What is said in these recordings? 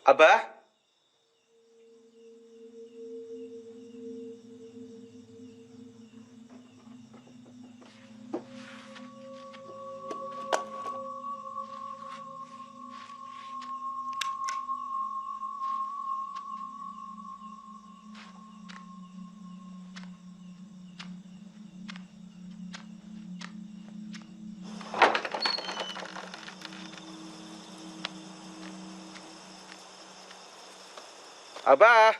Abah? Abah?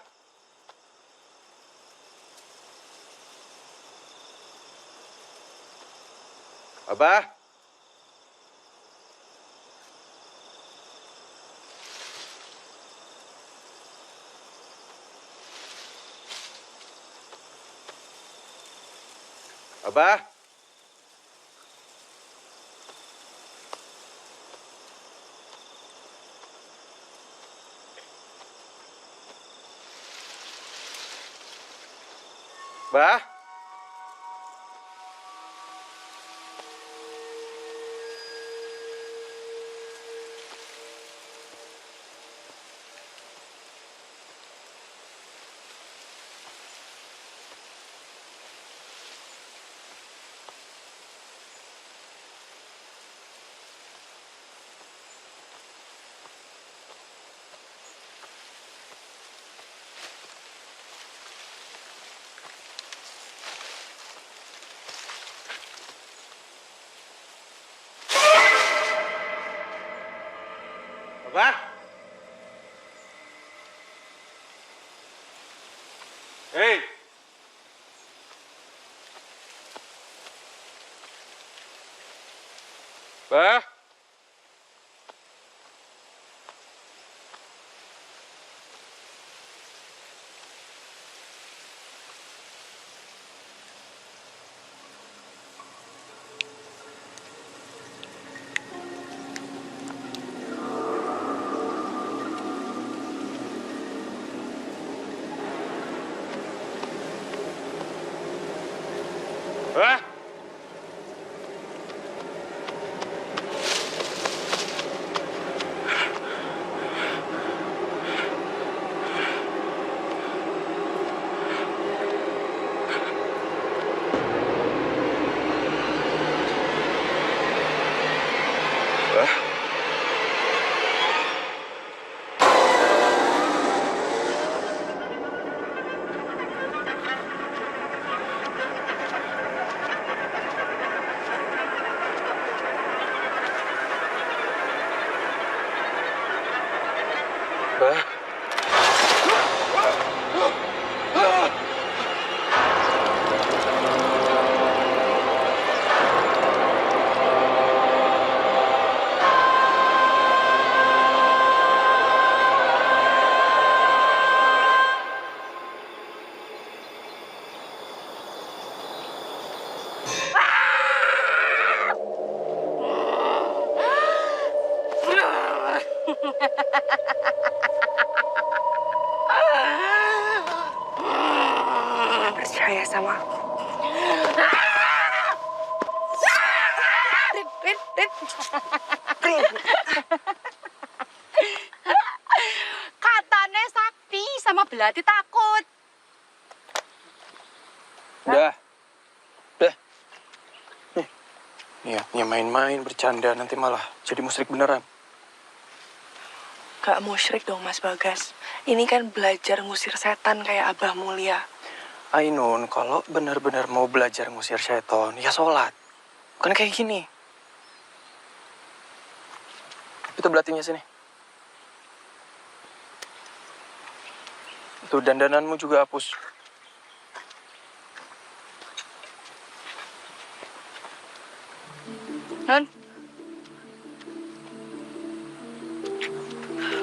Abah? Abah? Bah? Abah? Hei! Bah? Bah? Bah? Bah? Percaya sama aku. Katanya sakti sama belati takut. Udah. Niatnya main-main, bercanda, nanti malah jadi musyrik beneran. Gak musyrik dong Mas Bagas. Ini kan belajar ngusir setan kayak Abah Mulia. Ainun, kalau benar-benar mau belajar ngusir setan, ya sholat. Bukan kayak gini. Itu belatinya sini. Itu dandananmu juga hapus. Non.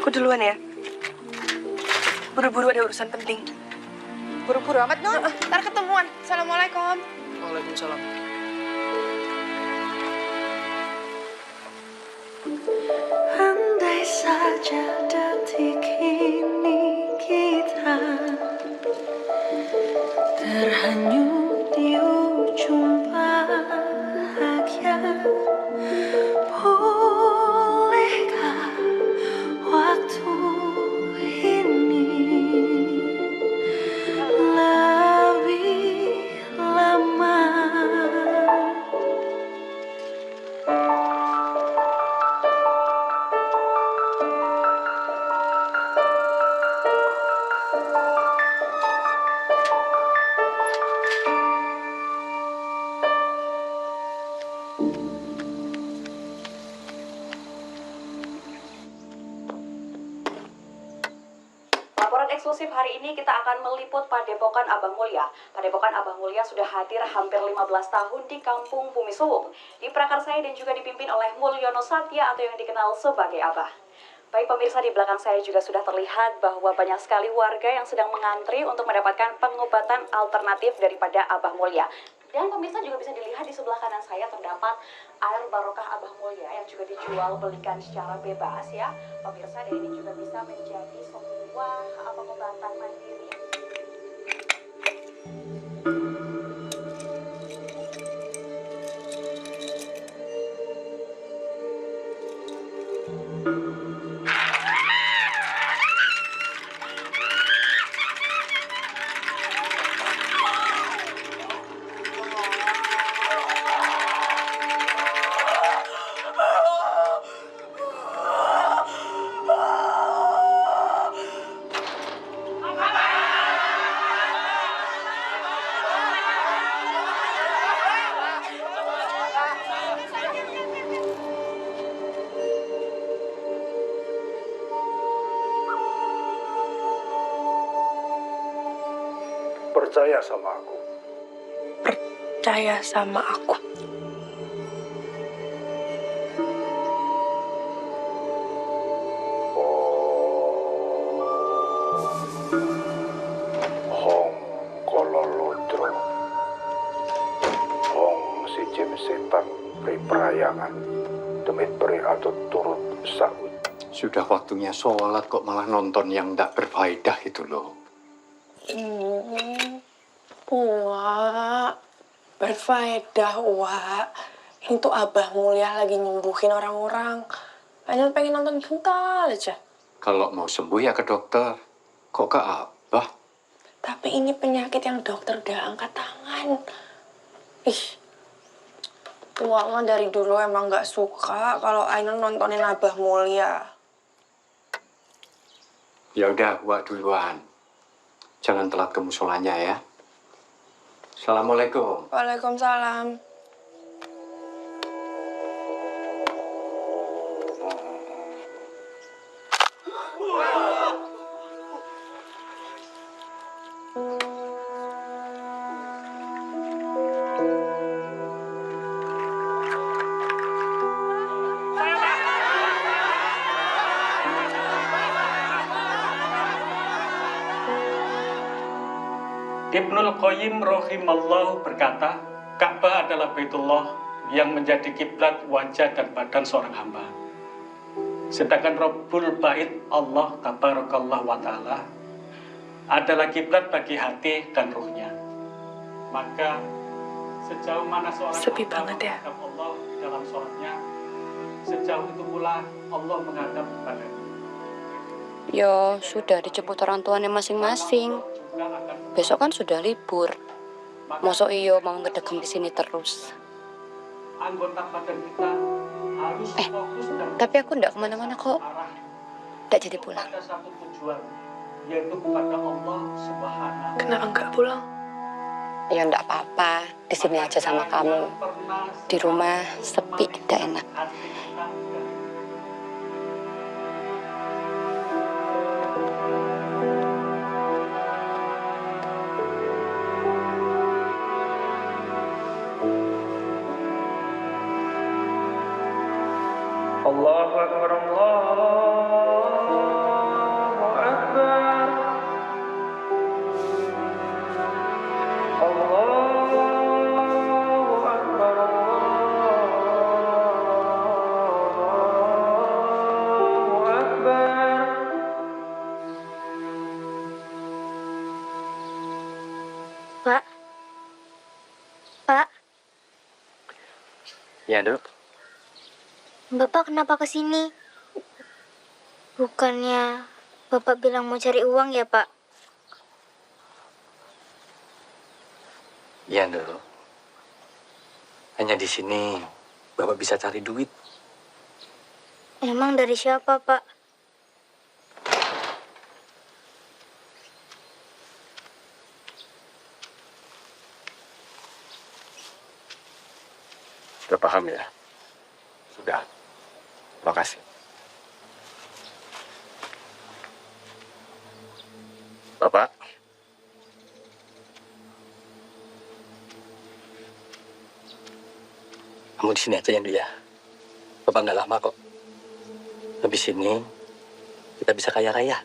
Aku duluan ya. Buru-buru ada urusan penting. Buru-buru amat, Non. Ntar ketemuan. Assalamualaikum. Waalaikumsalam. Andai saja detik ini kita terhanyut di ujung bahagia, bolehkah waktu eksklusif hari ini kita akan meliput Padepokan Abah Mulya. Padepokan Abah Mulya sudah hadir hampir 15 tahun di Kampung Bumi Suwung, diprakarsai dan juga dipimpin oleh Mulyono Satya atau yang dikenal sebagai Abah. Baik pemirsa, di belakang saya juga sudah terlihat bahwa banyak sekali warga yang sedang mengantri untuk mendapatkan pengobatan alternatif daripada Abah Mulya. Dan pemirsa juga bisa dilihat di sebelah kanan saya terdapat air barokah Abah Mulya yang juga dijual belikan secara bebas ya. Pemirsa, dan ini juga bisa menjadi sebuah pengobatan mandiri. Percaya sama aku. Percaya sama aku. Hong kololodro. Hong si jim setan pri perayangan. Demit pri atau turut saud. Sudah waktunya sholat kok malah nonton yang tidak berfaedah itu loh. Wak, berfaedah, Wak. Itu Abah Mulya lagi nyembuhin orang-orang. Hanya pengen nonton bentar aja. Kalau mau sembuh ya ke dokter. Kok ke Abah? Tapi ini penyakit yang dokter udah angkat tangan. Ih, Wak mah dari dulu emang gak suka kalau Ainun nontonin Abah Mulya. Ya udah, Wak duluan. Jangan telat ke musolanya ya. Assalamualaikum. Waalaikumsalam. Ibnul Qayyim rahimallahu berkata, Ka'bah adalah Baitullah yang menjadi kiblat wajah dan badan seorang hamba. Sedangkan Rabbul Bait Allah tabarakallah wa ta'ala adalah kiblat bagi hati dan ruhnya. Maka sejauh mana seorang Sepi hamba banget ya. menghadap Allah dalam sholatnya, sejauh itu pula Allah menghadap kepadanya. Yo, sudah dijemput orang tuanya masing-masing. Besok kan sudah libur. Mosok iyo mau ngedegem di sini terus. Anggota badan kita harus fokus dan Tapi aku ndak kemana-mana kok. Ndak jadi pulang. ada satu tujuan, yaitu kepada Allah Subhanahu. Kenapa nggak pulang? Ya ndak apa-apa. Di sini aja sama kamu. Di rumah sepi, tidak enak. Allahu Akbar, Allahu Akbar. Allahu Akbar, Allahu Akbar. Pak. Pak, Ya, Dok. Bapak kenapa ke sini? Bukannya Bapak bilang mau cari uang ya, Pak? Ya, Dok. Hanya di sini Bapak bisa cari duit. Emang dari siapa, Pak? Sudah paham ya? Sudah. Makasih. Bapak, kamu di sini aja ya, Ndu ya. Bapak nggak lama kok. Habis ini kita bisa kaya raya.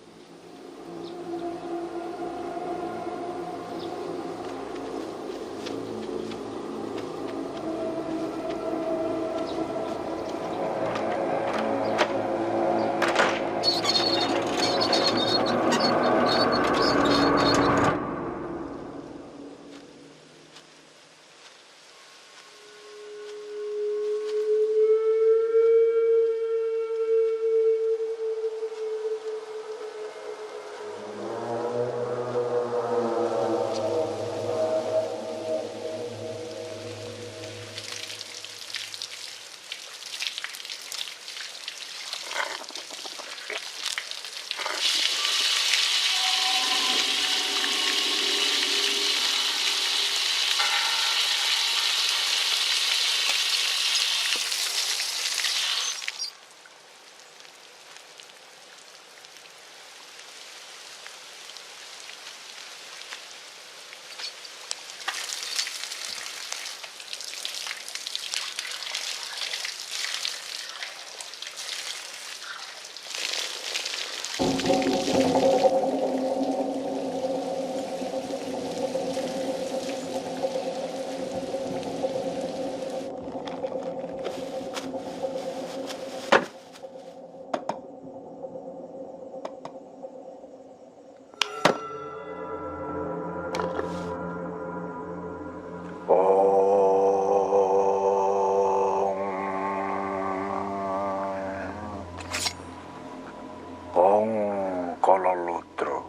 Kololudro,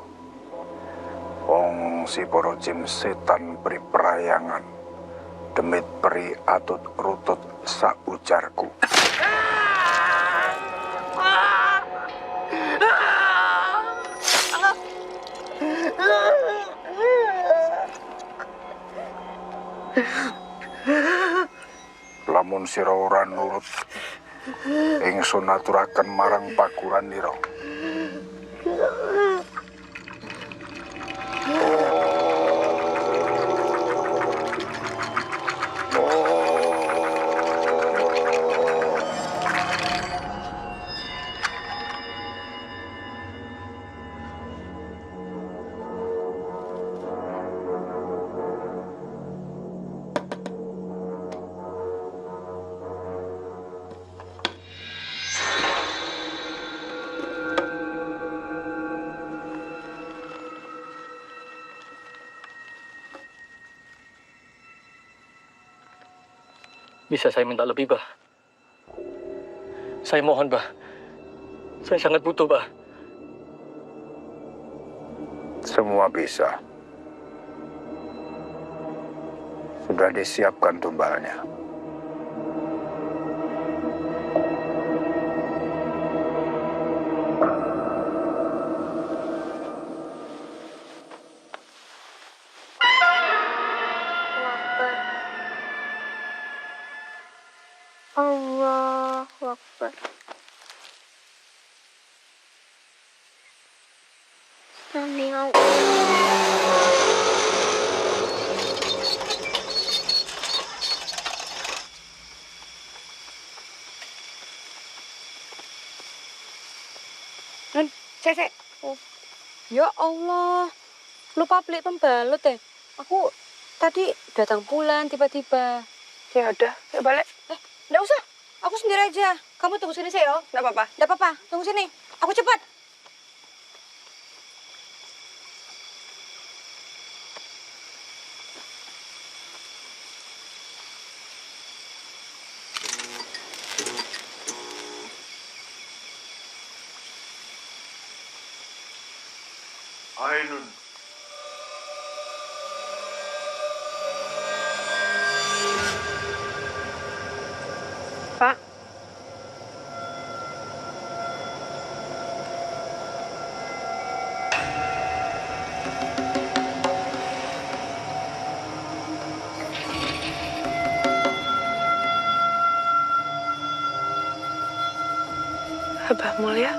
Ong si para jin setan priprayangan, demit peri atut rutut saujarku. Lamun sira ora nurut, ingsun aturaken marang pakuran nira. Bisa saya minta lebih, Bah? Saya mohon, Bah. Saya sangat butuh, Bah. Semua bisa. Sudah disiapkan tumbalnya. Allahu Akbar. Sami Cek. Ya Allah, lupa beli pembalut deh. Aku tadi datang bulan tiba-tiba. Ya udah, yuk balik. Nggak usah, aku sendiri aja. Kamu tunggu sini saya, yo. Nggak apa-apa. Nggak apa-apa, tunggu sini. Aku cepat. Ainun. Pak. Abah Mulia.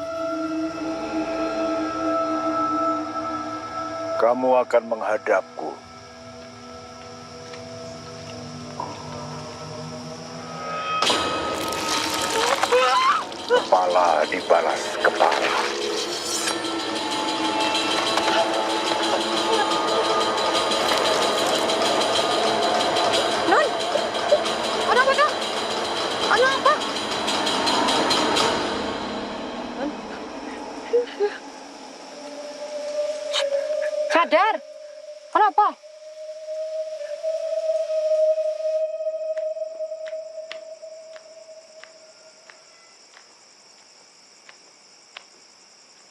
Kamu akan menghadapku. Kepala dibalas kepala. Non, ada apa kak? Ada apa? Sadar, kenapa?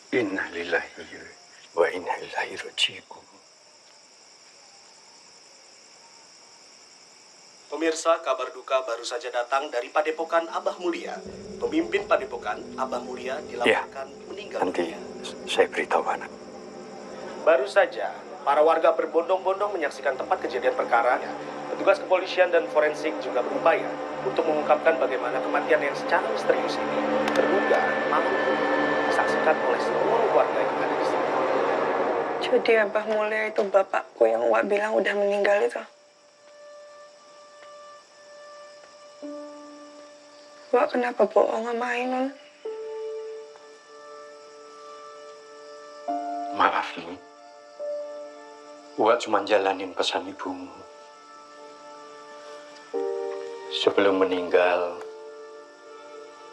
Inna lillahi wa inna ilaihi raji'un. Pemirsa, kabar duka baru saja datang dari Padepokan Abah Mulia. Pemimpin Padepokan Abah Mulia dilaporkan meninggal. Nanti saya beritahu anak. Baru saja, para warga berbondong-bondong menyaksikan tempat kejadian perkara. Petugas kepolisian dan forensik juga berupaya untuk mengungkapkan bagaimana kematian yang secara misterius ini terduga malam ini disaksikan oleh seluruh warga yang ada di sini. Jadi Abah Mulia itu bapakku yang Wak bilang udah meninggal itu. Wak kenapa bohong sama Ainun? Maaf nih. Wak cuma jalanin pesan ibumu. Sebelum meninggal,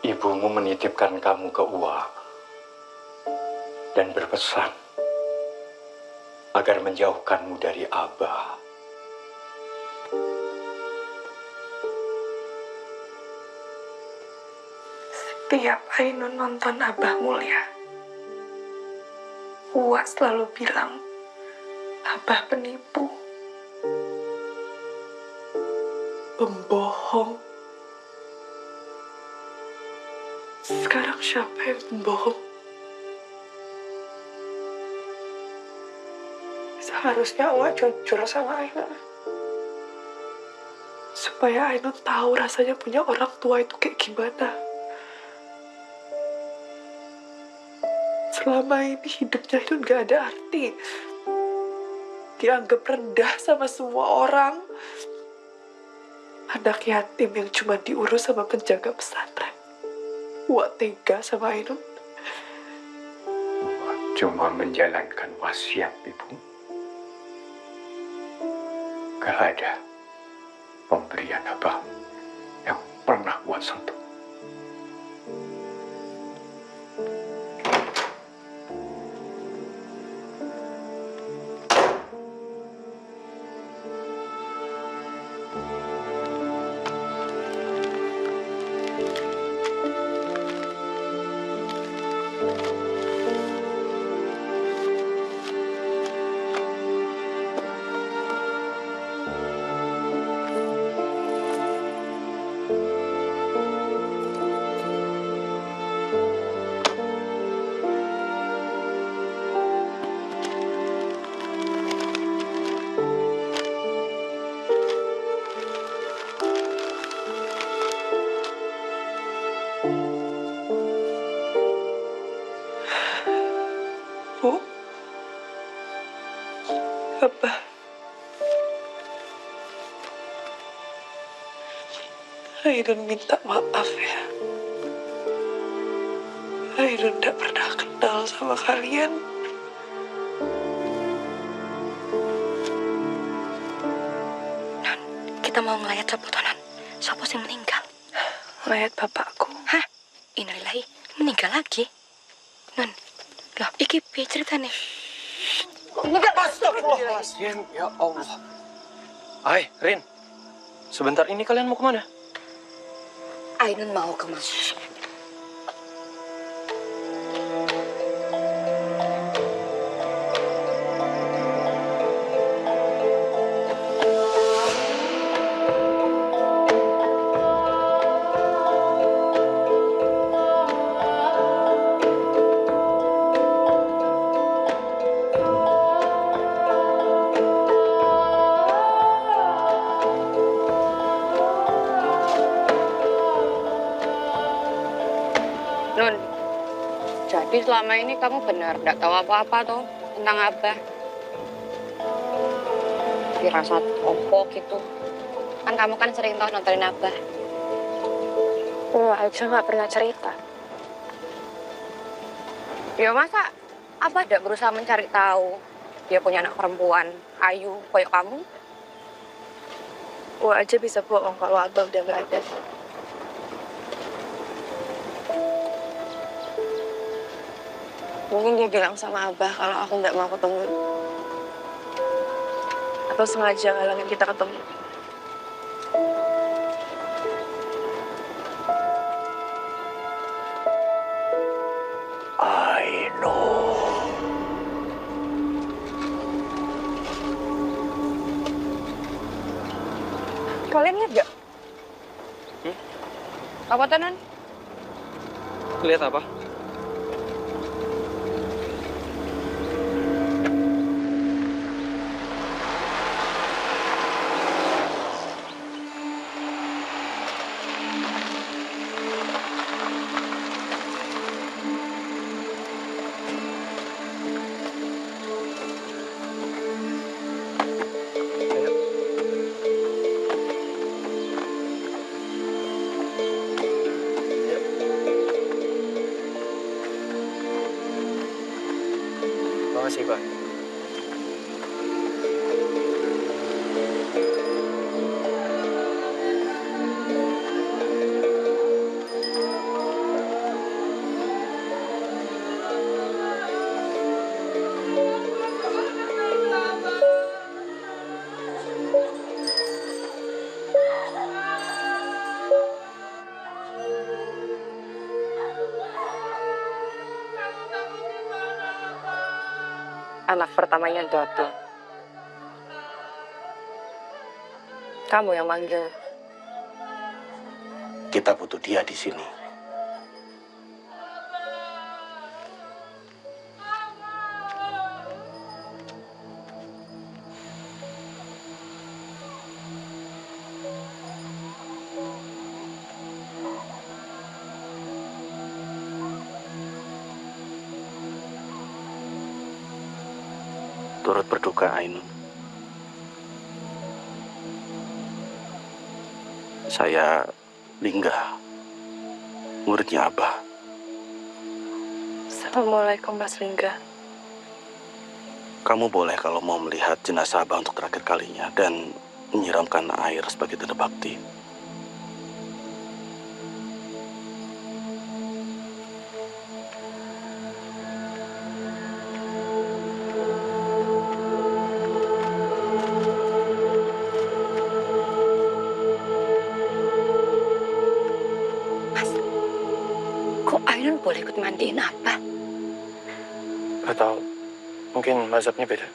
ibumu menitipkan kamu ke Wak dan berpesan agar menjauhkanmu dari Abah. Setiap Ainun nonton Abah Mulia, Wak selalu bilang Abah penipu, pembohong. Sekarang siapa yang pembohong? Seharusnya Wak jujur sama Ainun, supaya Ainun tahu rasanya punya orang tua itu kayak gimana. Selama ini hidupnya Ainun gak ada arti. Dianggap rendah sama semua orang. Anak yatim yang cuma diurus sama penjaga pesantren. Wak tega sama Ainun. Wak cuma menjalankan wasiat ibu. Gak ada pemberian Abah yang pernah Wak sentuh. Bu, Abah, Ainun minta maaf ya. Ainun gak pernah kenal sama kalian. Non, kita mau ngelayat siapa toh, Non? Siapa sih meninggal? Mayat bapakku. Hah? Innalillahi, meninggal lagi? Non, loh, iki piye ceritane? Astagfirullahaladzim, ya Allah. Hai, Rin. Sebentar ini kalian mau kemana? Ainun mau ke masjid. Nun, jadi selama ini kamu benar nggak tahu apa-apa toh tentang Abah? firasat opo gitu. Kan kamu kan sering tau nontonin Abah. Wah, Aisyah nggak pernah cerita. Ya masa Abah tidak berusaha mencari tahu dia punya anak perempuan ayu kayak kamu? Wah aja bisa bohong kalau Abah udah nggak ada. Mungkin dia bilang sama Abah kalau aku nggak mau ketemu. Atau sengaja ngalangin kita ketemu. I know. Kalian lihat gak? Apa tenan? Lihat apa? Makasih, Pak. Anak pertamanya Dodo. Kamu yang manggil. Kita butuh dia di sini. Turut berduka, Ainun. Saya Lingga, muridnya Abah. Assalamualaikum Mas Lingga. Kamu boleh kalau mau melihat jenazah Abah untuk terakhir kalinya dan menyiramkan air sebagai tanda bakti. Kok Ainun boleh ikut mandiin Abah? Gak tahu. Mungkin mazhabnya beda.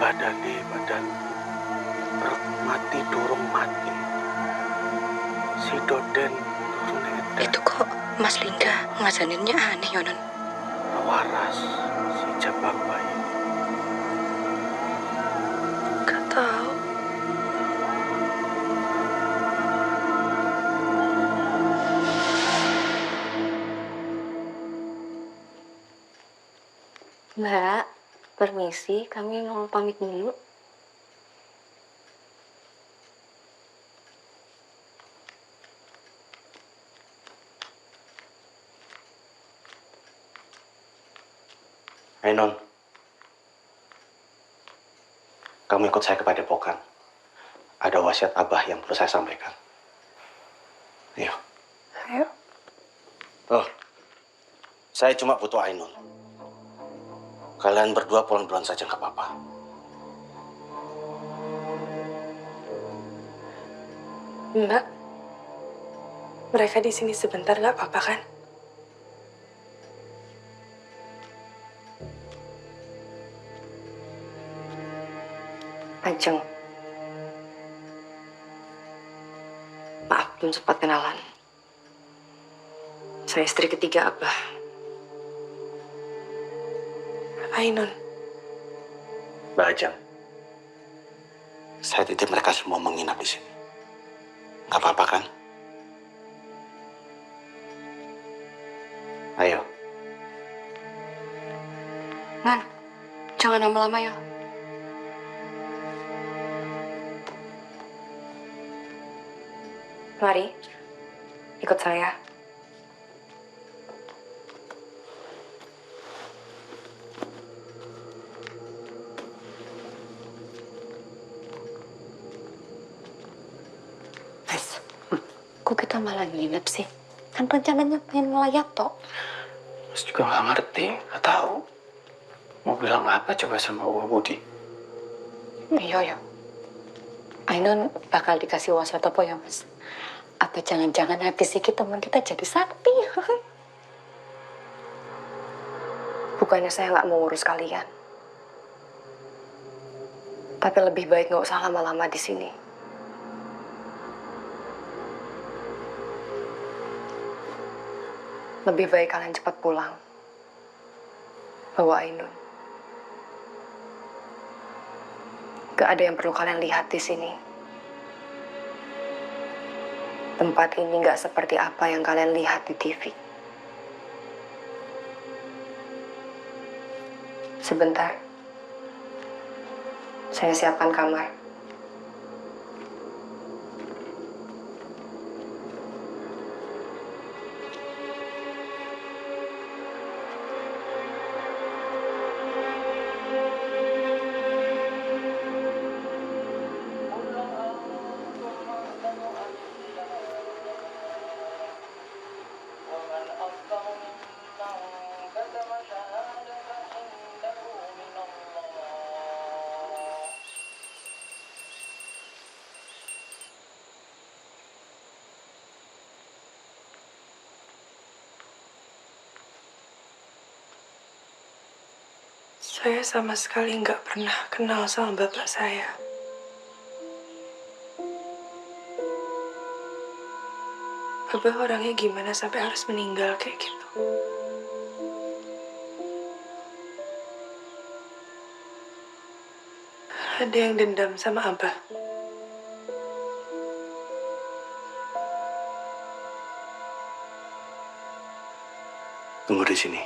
badane badan mati durung mati. Si Doden durung edan. Itu kok Mas Linda ngajaninnya aneh ya, Non? Waras si jabang bayi. Gak tahu. Mbak, permisi, kami mau pamit dulu. Hai Non, kamu ikut saya ke Padepokan. Ada wasiat Abah yang perlu saya sampaikan. Ayo. Ayo. Oh, saya cuma butuh Ainun. Kalian berdua pulang duluan saja nggak apa-apa. Mbak, mereka di sini sebentar nggak apa-apa kan? Ajeng. Maaf, belum sempat kenalan. Saya istri ketiga Abah. Ainun. Mbak Ajeng, saya titip mereka semua menginap di sini. Nggak apa-apa kan? Ayo. Ngan, jangan lama-lama ya. Mari, ikut saya. Mas, kok kita malah nginep sih? Kan rencananya pengen ngelayat toh. Mas juga nggak ngerti, nggak tahu. Mau bilang apa coba sama Uwa Budi? Iya ya. Ainun bakal dikasih wasiat apa ya, Mas? Atau jangan-jangan habis ini teman kita jadi sakti? Bukannya saya nggak mau urus kalian. Tapi lebih baik nggak usah lama-lama di sini. Lebih baik kalian cepat pulang. Bawa Ainun. Gak ada yang perlu kalian lihat di sini. Tempat ini gak seperti apa yang kalian lihat di TV. Sebentar. Saya siapkan kamar. Saya sama sekali nggak pernah kenal sama bapak saya. Bapak orangnya gimana sampai harus meninggal kayak gitu? Ada yang dendam sama Abah. Tunggu di sini.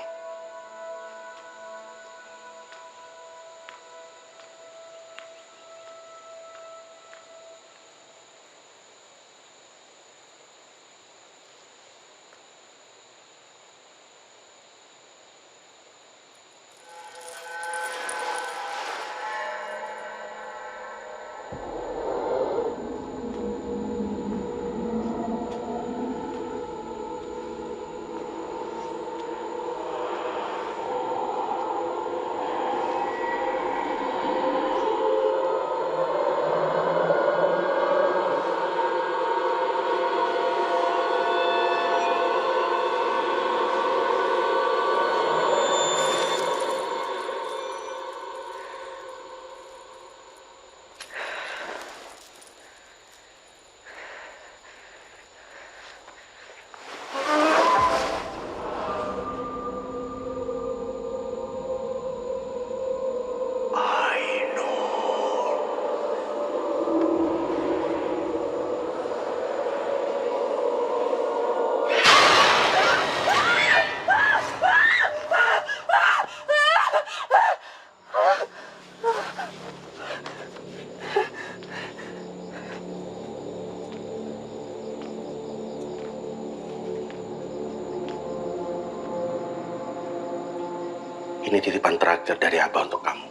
Ini titipan terakhir dari Abah untuk kamu.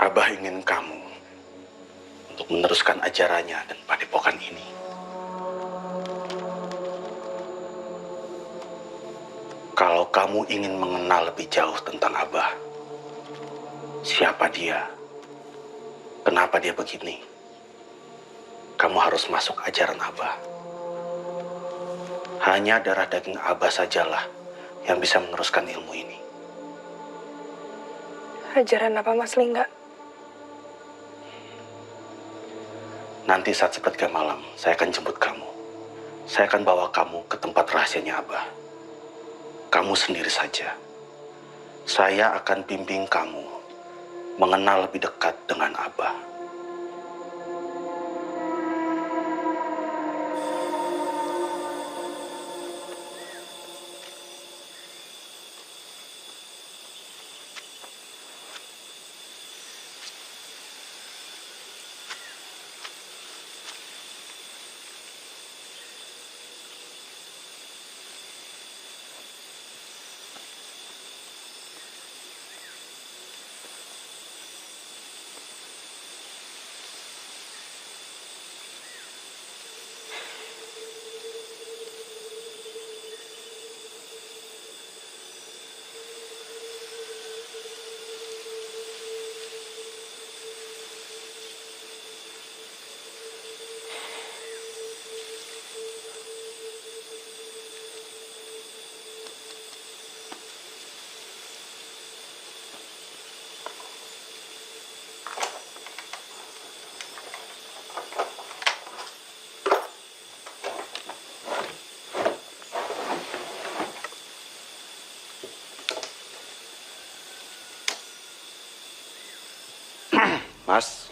Abah ingin kamu untuk meneruskan ajarannya dan padepokan ini. Kalau kamu ingin mengenal lebih jauh tentang Abah, siapa dia, kenapa dia begini, kamu harus masuk ajaran Abah. Hanya darah daging Abah sajalah yang bisa meneruskan ilmu ini. Ajaran apa, Mas Lingga? Nanti saat sepertiga malam, saya akan jemput kamu. Saya akan bawa kamu ke tempat rahasianya Abah. Kamu sendiri saja. Saya akan bimbing kamu mengenal lebih dekat dengan Abah. Mas,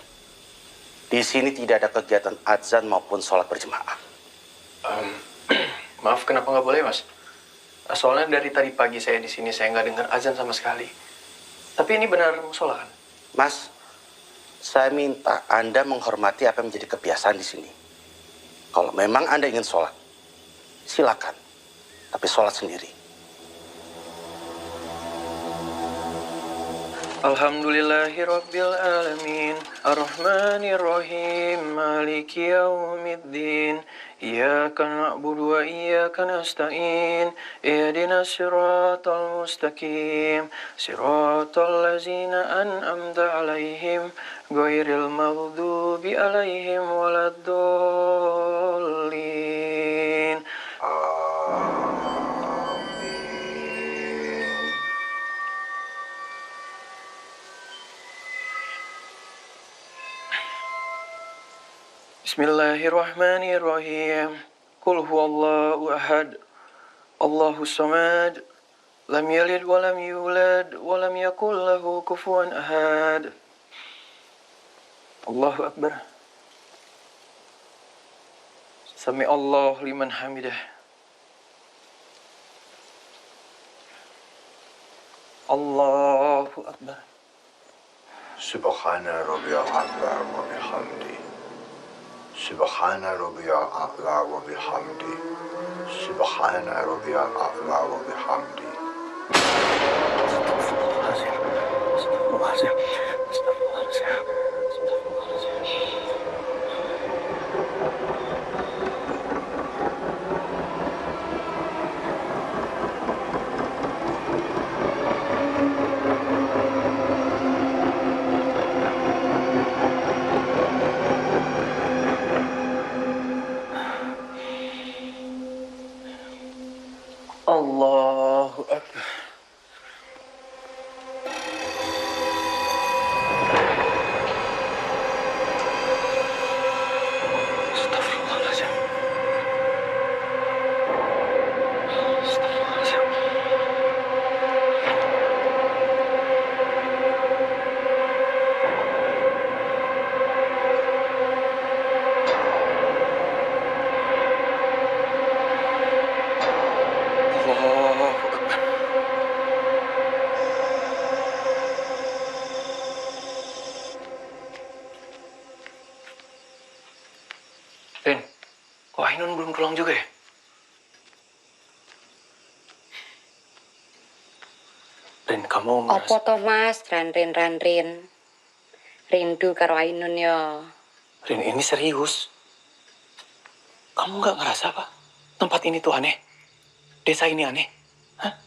di sini tidak ada kegiatan azan maupun sholat berjemaah. Maaf, kenapa nggak boleh, Mas? Soalnya dari tadi pagi saya di sini, saya nggak dengar azan sama sekali. Tapi ini benar musola kan? Mas, saya minta Anda menghormati apa yang menjadi kebiasaan di sini. Kalau memang Anda ingin sholat, silakan. Tapi sholat sendiri. Alhamdulillahirrabbilalamin Ar-Rahmanirrahim Maliki yaumiddin Iyaka na'budu wa iyaka nasta'in Ihdinas siratal mustaqim Siratal lazina an'amta alaihim Ghairil maghdubi alaihim waladdallin. Bismillahirrahmanirrahim. Qul huwallahu ahad. Allahus samad. Lam yalid wa lam yulad wa lam yakul lahu kufuwan ahad. Allahu akbar. Sami Allah liman hamidah. Allahu akbar. Subhana rabbiyal a'la wa bihamdi. Subhana rabbiyal a'la wa bihamdi. Subhana rabbiyal a'la wa bihamdi. Astagfirullahaladzim. Astagfirullahaladzim. Allahu akbar. Ainun belum pulang juga ya? Rin, kamu Opo toh mas, Ranrin. Rindu karo Ainun yo. Rin, ini serius. Kamu nggak ngerasa apa? Tempat ini tuh aneh. Desa ini aneh. Hah?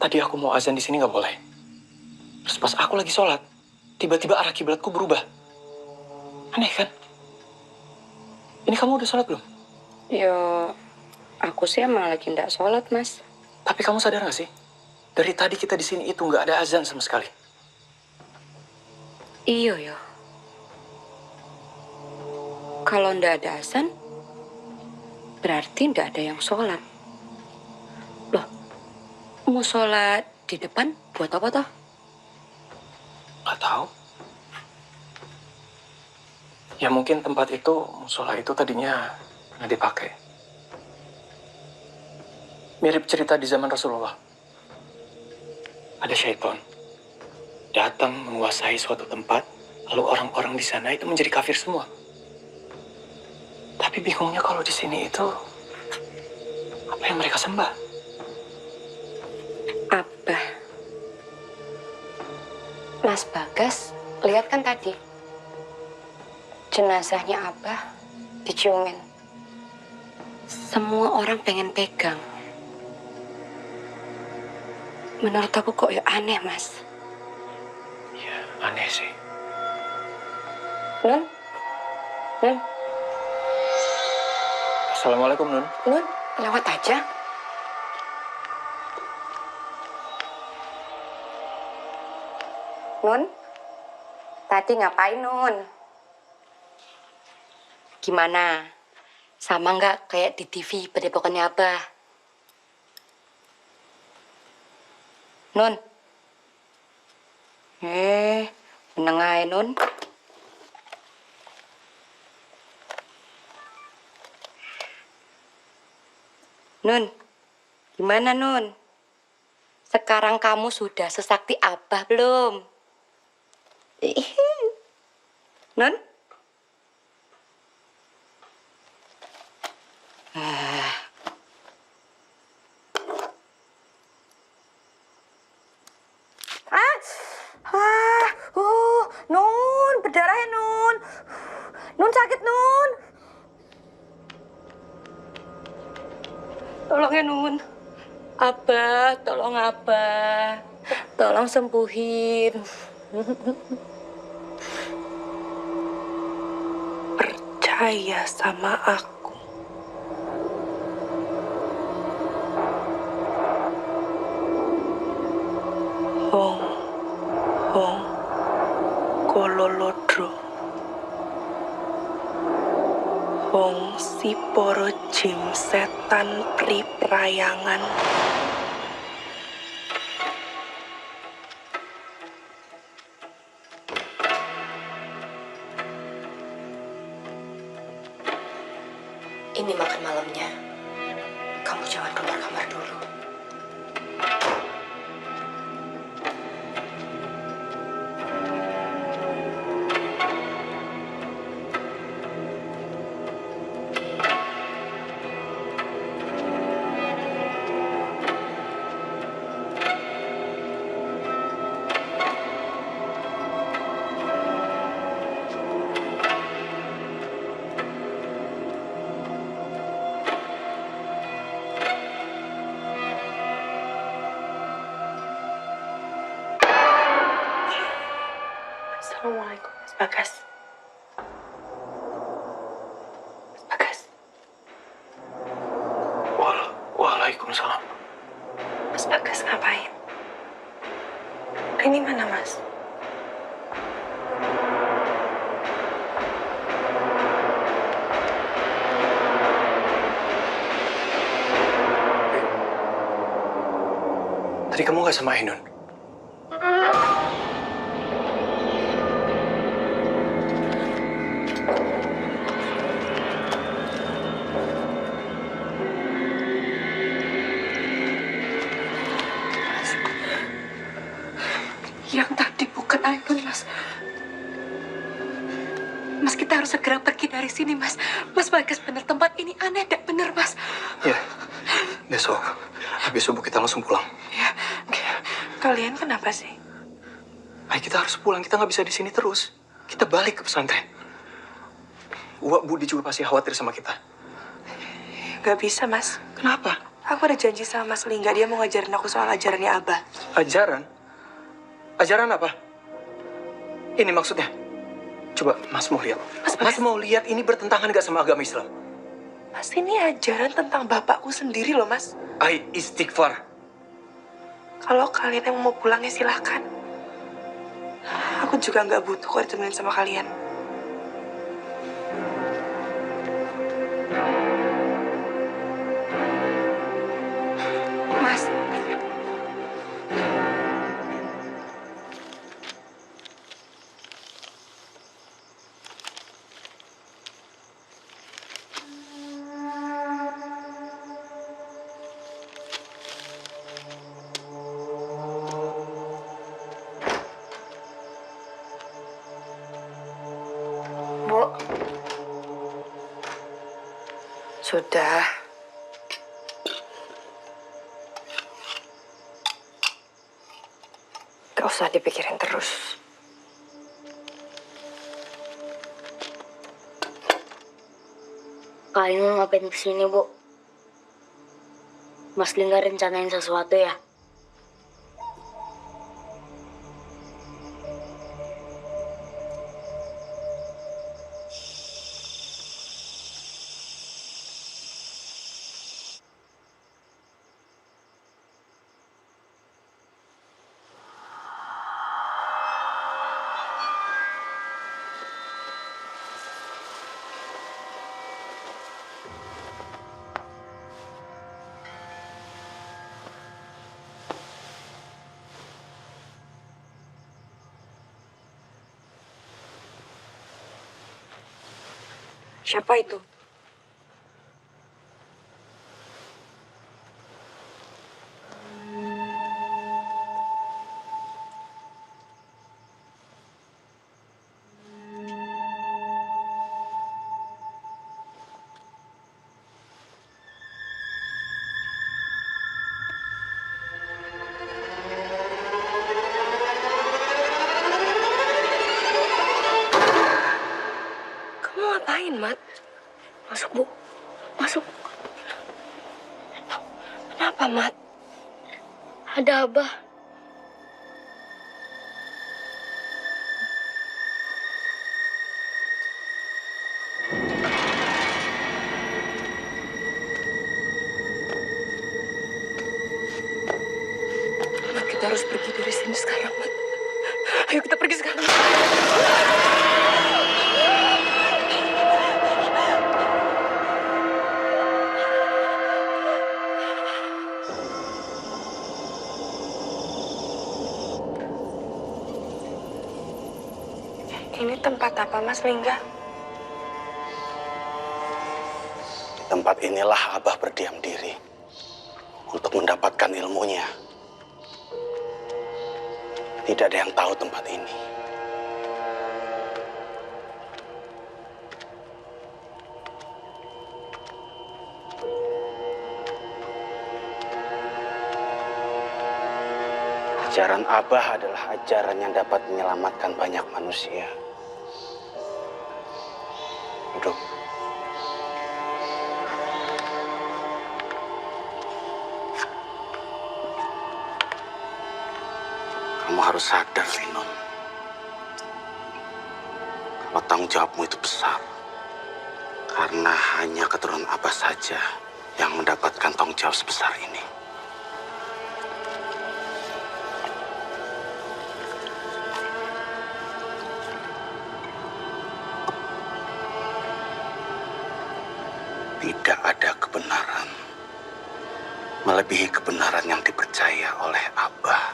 Tadi aku mau azan di sini nggak boleh. Terus pas aku lagi sholat, tiba-tiba arah kiblatku berubah. Aneh kan? Ini kamu udah sholat belum? Yo, aku sih emang lagi ndak sholat mas. Tapi kamu sadar nggak sih? Dari tadi kita di sini itu nggak ada azan sama sekali. Iyo yo. Kalau ndak ada azan, berarti ndak ada yang sholat. Loh, mau sholat di depan buat apa toh? Nggak tahu. Ya mungkin tempat itu, musola itu tadinya pernah dipakai. Mirip cerita di zaman Rasulullah. Ada syaitan datang menguasai suatu tempat, lalu orang-orang di sana itu menjadi kafir semua. Tapi bingungnya kalau di sini itu apa yang mereka sembah? Abah. Mas Bagas, lihat kan tadi jenazahnya Abah diciumin. Semua orang pengen pegang. Menurut aku kok ya aneh, Mas. Ya, aneh sih. Nun? Nun? Assalamualaikum, Nun. Nun, lewat aja. Nun? Tadi ngapain, Nun? Gimana? Sama nggak kayak di TV Padepokannya Abah? Nun? Meneng ae, Nun. Nun, gimana, Nun? Sekarang kamu sudah sesakti Abah belum? Nun? Nun, berdarah ya, Nun. Nun sakit, Nun. Tolong ya, Nun. Abah, tolong Abah. Tolong sembuhin. Percaya sama aku. Hong Kololodro. Hong si poro jim setan priprayangan. Ini makan malamnya. Kamu jangan keluar kamar dulu. Assalamualaikum, Mas Bagas. Mas Bagas. Waalaikumsalam. Mas Bagas ngapain? Ini mana, Mas? Tadi kamu nggak sama Ainun? Yang tadi bukan Ainun, Mas. Mas, kita harus segera pergi dari sini, Mas. Mas Bagas, bener tempat ini aneh, tidak bener, Mas. Ya, besok habis subuh kita langsung pulang. Ya, kalian kenapa sih? Ay, kita harus pulang, kita nggak bisa di sini terus. Kita balik ke pesantren. Wak Budi juga pasti khawatir sama kita. Gak bisa, Mas. Kenapa? Aku ada janji sama Mas Lingga, dia mau ngajarin aku soal ajarannya Abah. Ajaran? Ajaran apa? Ini maksudnya? Coba Mas mau lihat. Mas mau lihat ini bertentangan gak sama agama Islam? Mas, ini ajaran tentang bapakku sendiri loh, Mas. Ay, istighfar. Kalau kalian yang mau pulang ya silahkan. Aku juga nggak butuh kok ditemenin sama kalian. Mas. Bu. Sudah. Gak usah dipikirin terus. Kalian mau ngapain kesini, Bu? Mas Lingga rencanain sesuatu ya? Siapa itu? Kamu ngapain, Mat? Masuk, Bu. Masuk. Kenapa, Mat? Ada Abah. Mat, kita harus pergi dari sini sekarang, Mat. Ayo kita pergi sekarang. Ini tempat apa, Mas Lingga? Di tempat inilah Abah berdiam diri untuk mendapatkan ilmunya. Tidak ada yang tahu tempat ini. Ajaran Abah adalah ajaran yang dapat menyelamatkan banyak manusia. Duduk. Kamu harus sadar, Linun. Kalau tanggung jawabmu itu besar. Karena hanya keturunan Abah saja yang mendapatkan tanggung jawab sebesar ini. Tidak ada kebenaran melebihi kebenaran yang dipercaya oleh Abah.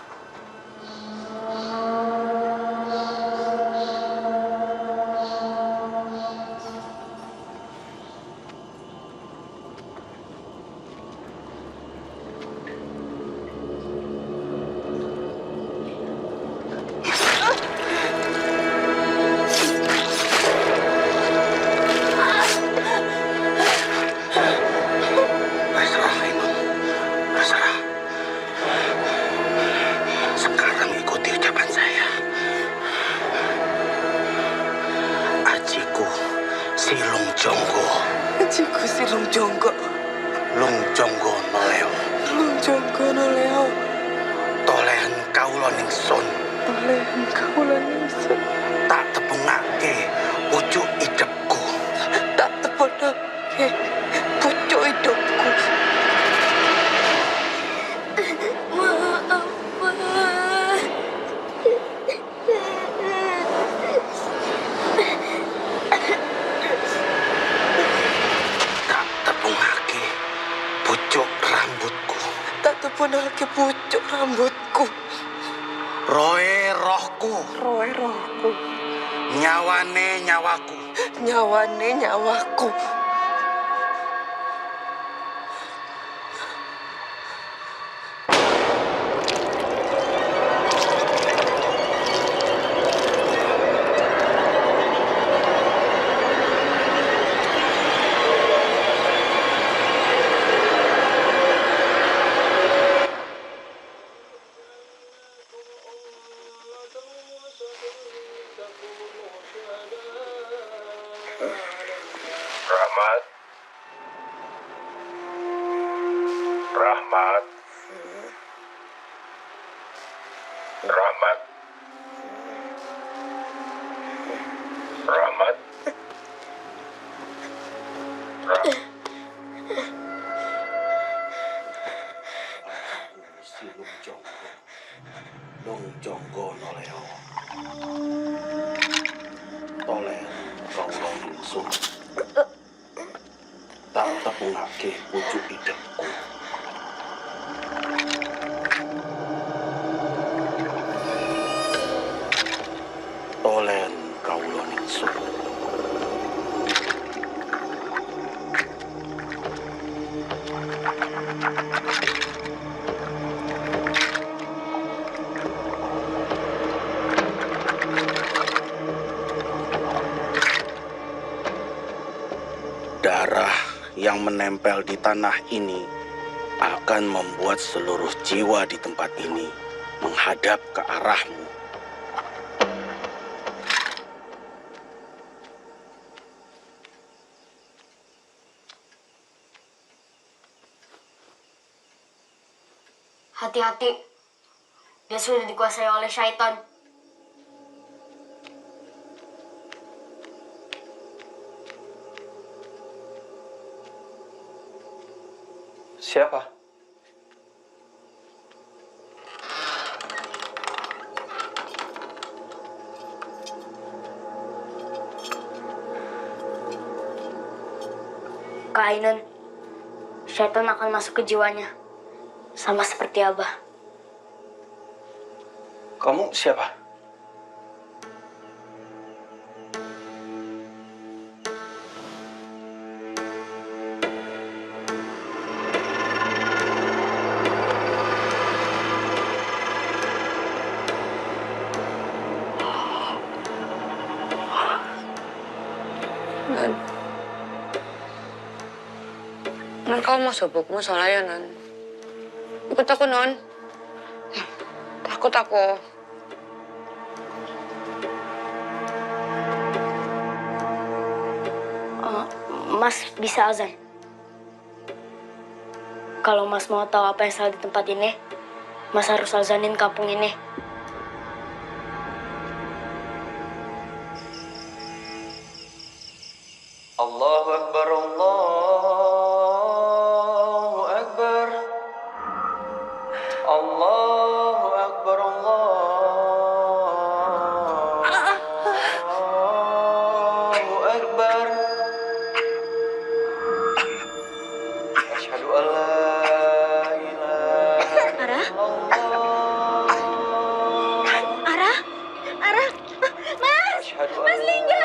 jonggo. Lung jonggo noleo. Lung jonggo noleo. Tolehan kaula ningsun. Tolehan kaula ningsun. Tak tepungake pucuk idepku. Tak tepungake pucuk hidupku. Maaf, Ma. Tak tepungake pucuk rambutku. Tak tepungake pucuk rambutku. Roe rohku. Roe rohku. Nyawane nyawaku. Nyawane nyawaku. Rahmat. Rahmat. Rahmat. Rahmat. Si Lung jonggo noleo. Tolehan kaula ningsun. Tak tepungake pucuk idepku. Tolen kaula ningsun. Darah yang menempel di tanah ini akan membuat seluruh jiwa di tempat ini menghadap ke arahmu. Hati-hati. Dia sudah dikuasai oleh syaitan. Siapa? Kak Ainun, syaitan akan masuk ke jiwanya. Sama seperti Abah. Kamu siapa? Non, kau mau sebukmu soalnya, Non. Ikut aku, Non. Takut aku. Mas bisa azan. Kalau Mas mau tahu apa yang salah di tempat ini, Mas harus azanin kampung ini. Allahu Akbar, Allahu Akbar. Allahu Akbar, Allahu Akbar. Asyhadu an la ilaha illallah. Ara? Mas! Mas Lingga!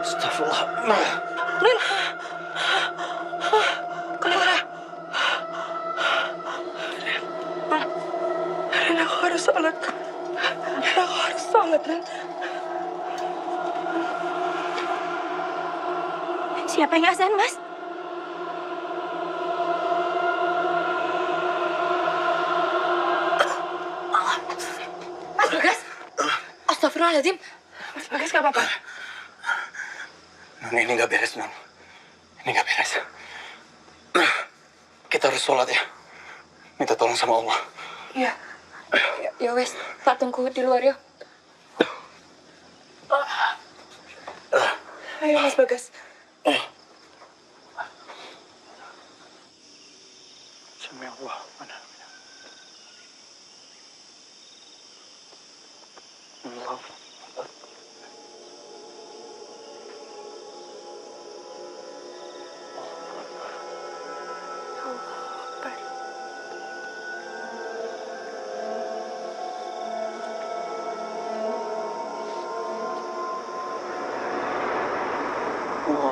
Astagfirullah. Lin. Kenapa? Rin, aku harus sholat. Aku harus sholat, Rin. Siapa yang azan, Mas? Mas Bagas. Astagfirullahaladzim. Mas Bagas gak apa-apa? Non, ini nggak beres, Non. Ini nggak beres. Kita harus sholat ya. Minta tolong sama Allah. Iya. Ya wes, tak tunggu di luar ya. Ayo, Mas Bagas. Sami Allah. Allah.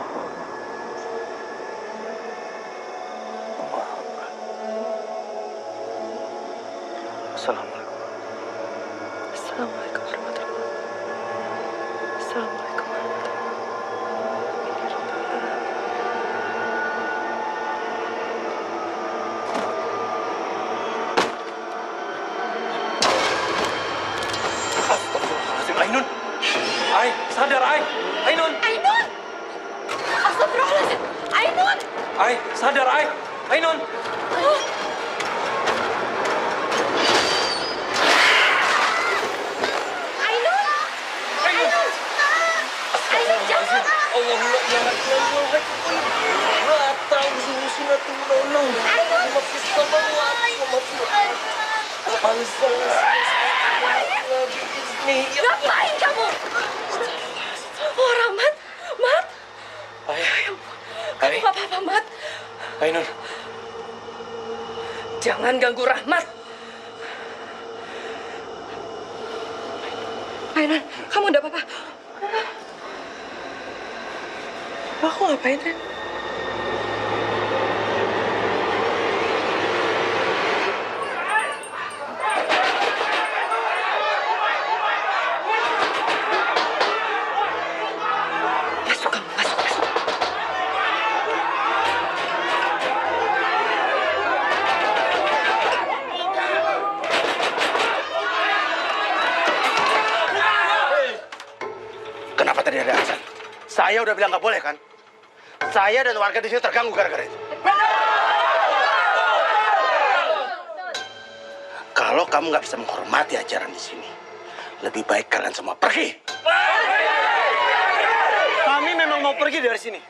Assalamualaikum. Assalamualaikum warahmatullahi wabarakatuh. Assalamualaikum Astagfirullahaladzim, Ainun. Ai, sadar, Ai. Ainun. Ainun! Astagfirullahaladzim! Ainun! Ai, sadar, Ai. Ainun. Allahumma ya Allah, la ta'udhu sunatullah. Allahumma fis samawati wa ma fil ardi. Ngapain kamu? Oh, Rahmat. Mat. Ayah. Kamu gak apa-apa, Mat. Ainun. Jangan ganggu Rahmat. Ainun, kamu udah apa-apa? Aku ngapain, Ren? Masuk kamu, masuk. Kenapa tadi ada azan? Saya udah bilang nggak boleh kan? Saya dan warga di sini terganggu gara-gara itu. Kalau kamu nggak bisa menghormati ajaran di sini, lebih baik kalian semua pergi. Kami memang mau pergi dari sini.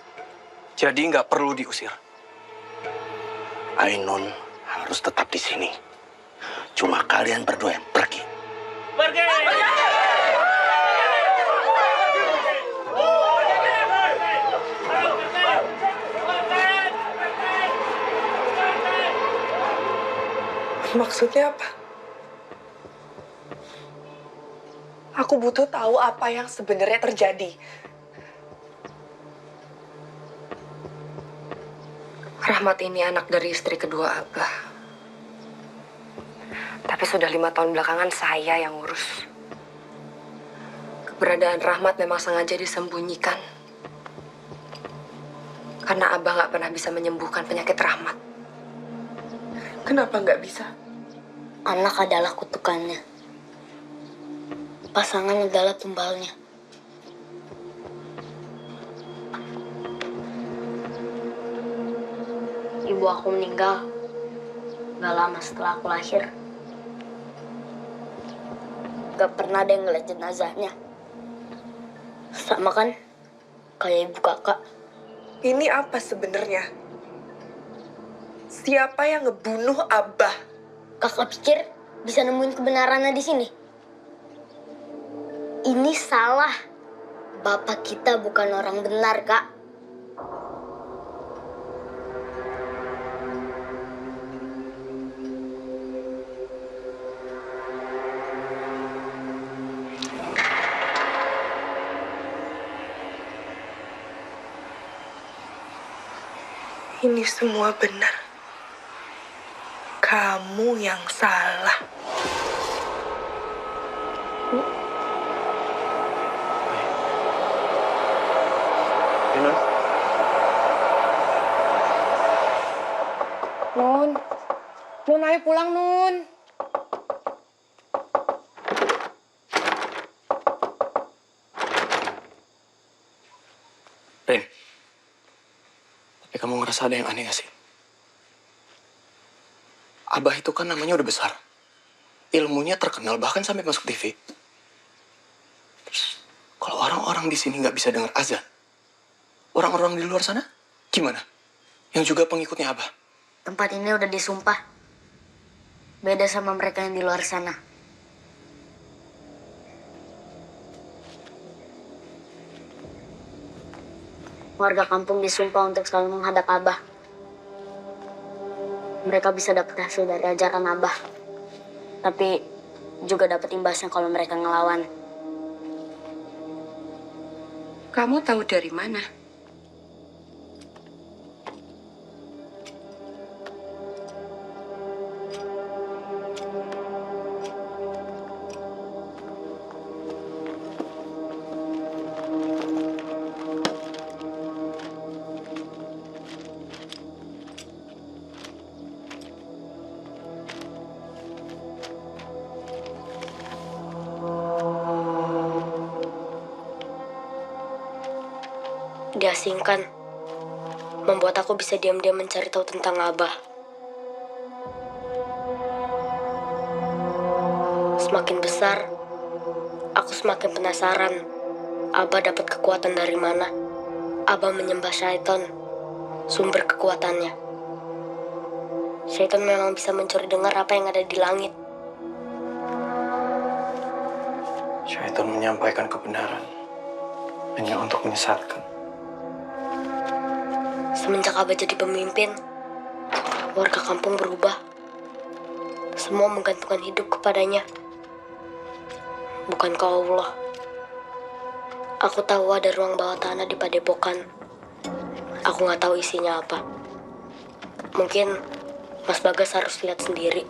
Jadi nggak perlu diusir. Ainun harus tetap di sini. Cuma kalian berdua yang pergi. Pergi! Maksudnya apa? Aku butuh tahu apa yang sebenarnya terjadi. Rahmat ini anak dari istri kedua Abah. Tapi sudah 5 tahun belakangan saya yang ngurus. Keberadaan Rahmat memang sengaja disembunyikan. Karena Abah nggak pernah bisa menyembuhkan penyakit Rahmat. Kenapa nggak bisa? Anak adalah kutukannya. Pasangan adalah tumbalnya. Ibu aku meninggal gak lama setelah aku lahir. Gak pernah ada yang ngeliat jenazahnya. Sama kan kayak ibu kakak. Ini apa sebenarnya? Siapa yang ngebunuh Abah? Kakak pikir bisa nemuin kebenarannya di sini? Ini salah. Bapak kita bukan orang benar, Kak. Ini semua benar. Kamu yang salah. Nun. Nun. Nun, ayo pulang, Nun. Rin, tapi kamu ngerasa ada yang aneh gak sih? Abah itu kan namanya udah besar. Ilmunya terkenal bahkan sampai masuk TV. Terus, kalau orang-orang di sini nggak bisa dengar azan, orang-orang di luar sana gimana? Yang juga pengikutnya Abah. Tempat ini udah disumpah. Beda sama mereka yang di luar sana. Warga kampung disumpah untuk selalu menghadap Abah. Mereka bisa dapat hasil dari ajaran Abah. Tapi juga dapat imbasnya kalau mereka ngelawan. Kamu tahu dari mana? Diasingkan, membuat aku bisa diam-diam mencari tahu tentang Abah. Semakin besar, aku semakin penasaran. Abah dapat kekuatan dari mana? Abah menyembah syaitan, sumber kekuatannya. Syaitan memang bisa mencuri dengar apa yang ada di langit. Syaitan menyampaikan kebenaran hanya untuk menyesatkan. Semenjak Abah jadi pemimpin, warga kampung berubah. Semua menggantungkan hidup kepadanya, bukan ke Allah. Aku tahu ada ruang bawah tanah di Padepokan. Aku nggak tahu isinya apa. Mungkin Mas Bagas harus lihat sendiri.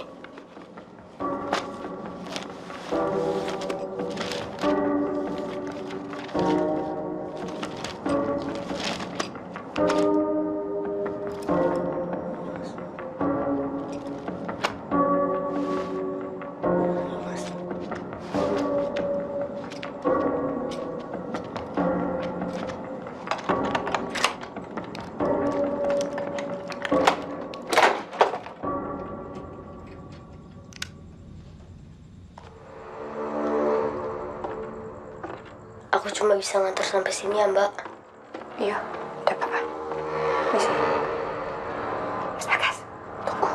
Aku cuma bisa ngantar sampai sini ya, Mbak. Iya, udah apa-apa. Bisa. Mas Bagas, tunggu.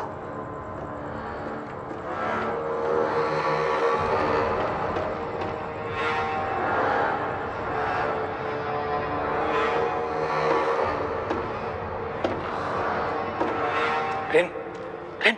Rin, Rin.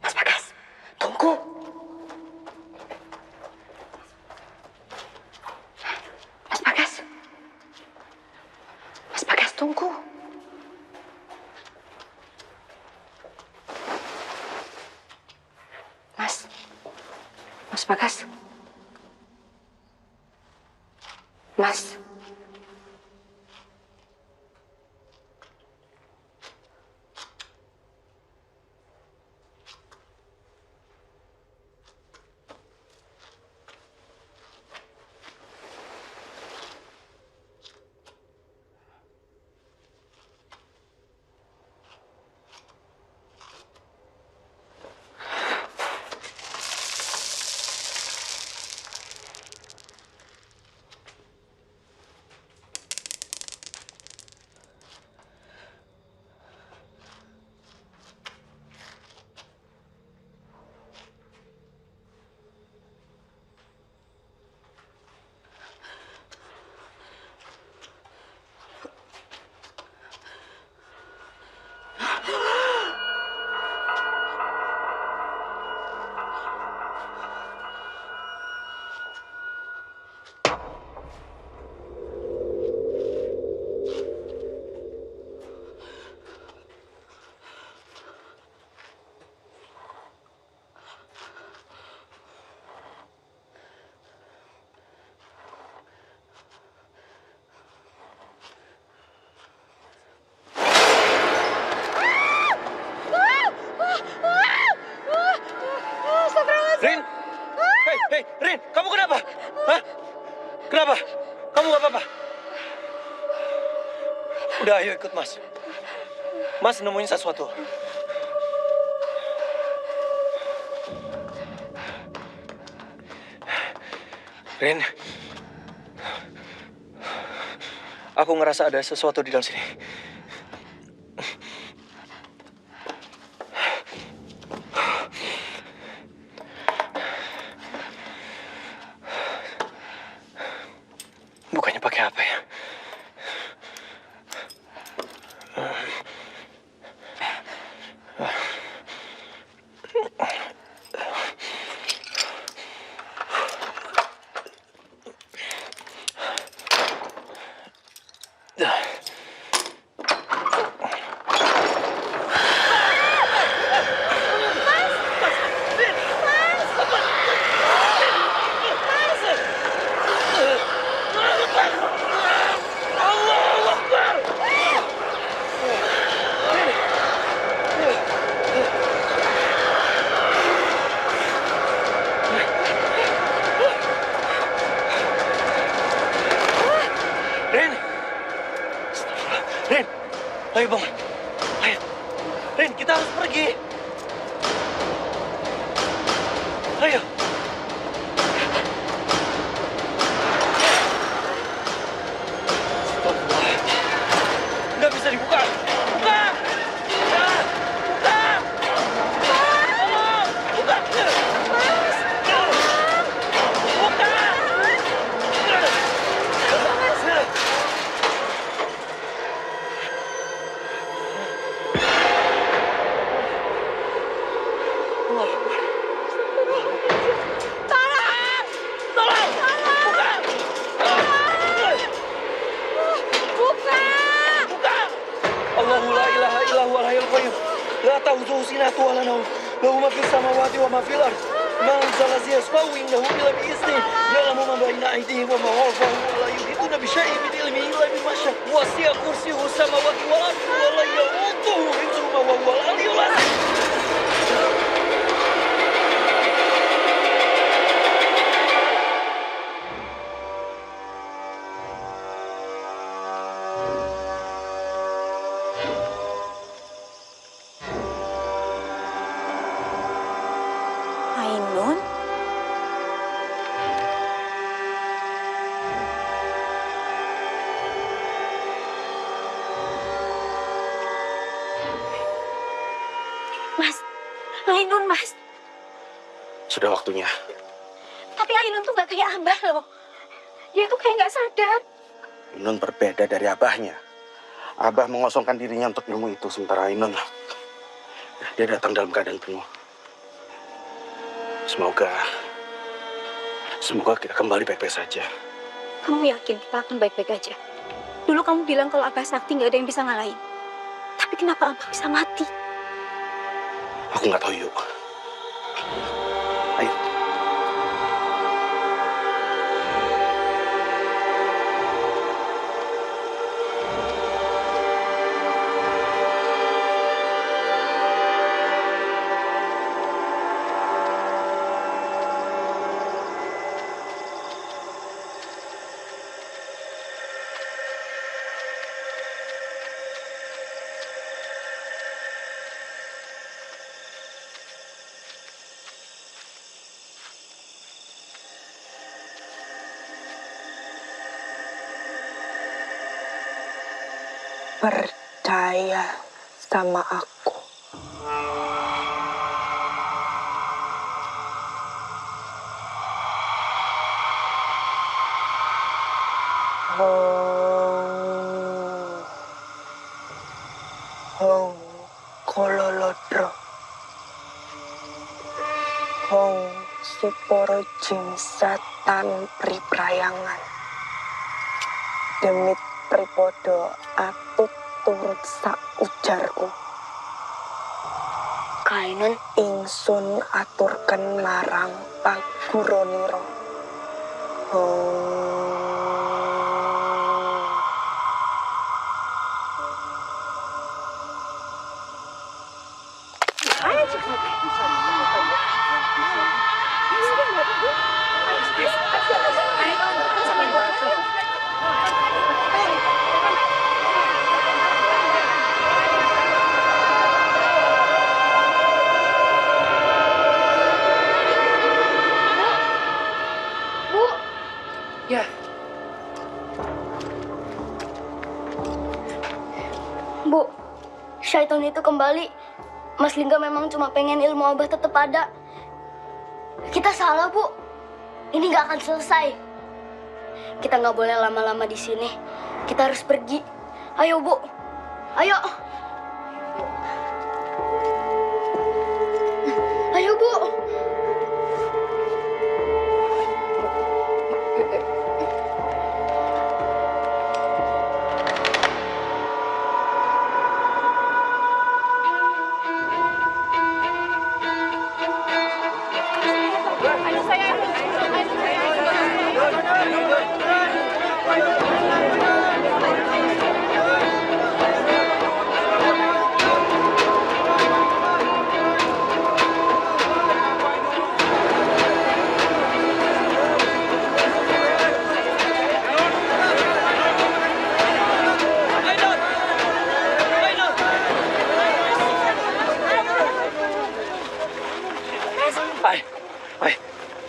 Mas Bagas, tunggu. Mas Bagas. Mas Bagas, tunggu. Mas Bagas. Mas. Udah, ayo ikut Mas. Mas nemuin sesuatu. Ren, aku ngerasa ada sesuatu di dalam sini. Bukannya pakai apa ya? Ayo bangun. Ayo. Rin, kita harus pergi. Ayo. Nggak bisa dibuka. Buka. Buka. Buka. Allahu la ilaha illa huwal hayyul qayyum. La ta'khudhuhu sinatun wa la nawm. Lahu ma fis samawati wa ma fil ard. Man zal ladzi yashfa'u indahu illa bi idhnihi. Ya'lamu ma bayna aydihim wa ma khalfahum wa la yuhituna bi shay'in min ilmihi illa bima sha'a. Wasi'a kursiyyuhu samawati wal ard wa la ya'uduhu hifdhuhuma wa huwal 'aliyyul 'azim. Ainun? Mas, Ainun, Mas. Sudah waktunya. Tapi Ainun tuh gak kayak Abah loh. Dia tuh kayak gak sadar. Ainun berbeda dari abahnya. Abah mengosongkan dirinya untuk ilmu itu, sementara Ainun, dia datang dalam keadaan penuh. Semoga kita kembali baik-baik saja. Kamu yakin kita akan baik-baik aja? Dulu kamu bilang kalau Abah Sakti gak ada yang bisa ngalahin. Tapi kenapa Abah bisa mati? Aku nggak tahu, yuk. Ayo. Percaya sama aku. Hong kololodro. Hong siporo jingsatan priprayangan. Demit pripodo atut turut sak ujarku. Kainun ingsun aturken marang paguroniro. Bu, syaitan itu kembali. Mas Lingga memang cuma pengen ilmu Abah tetap ada. Kita salah, Bu. Ini nggak akan selesai. Kita nggak boleh lama-lama di sini. Kita harus pergi. Ayo, Bu. Ayo. Ayo, Bu.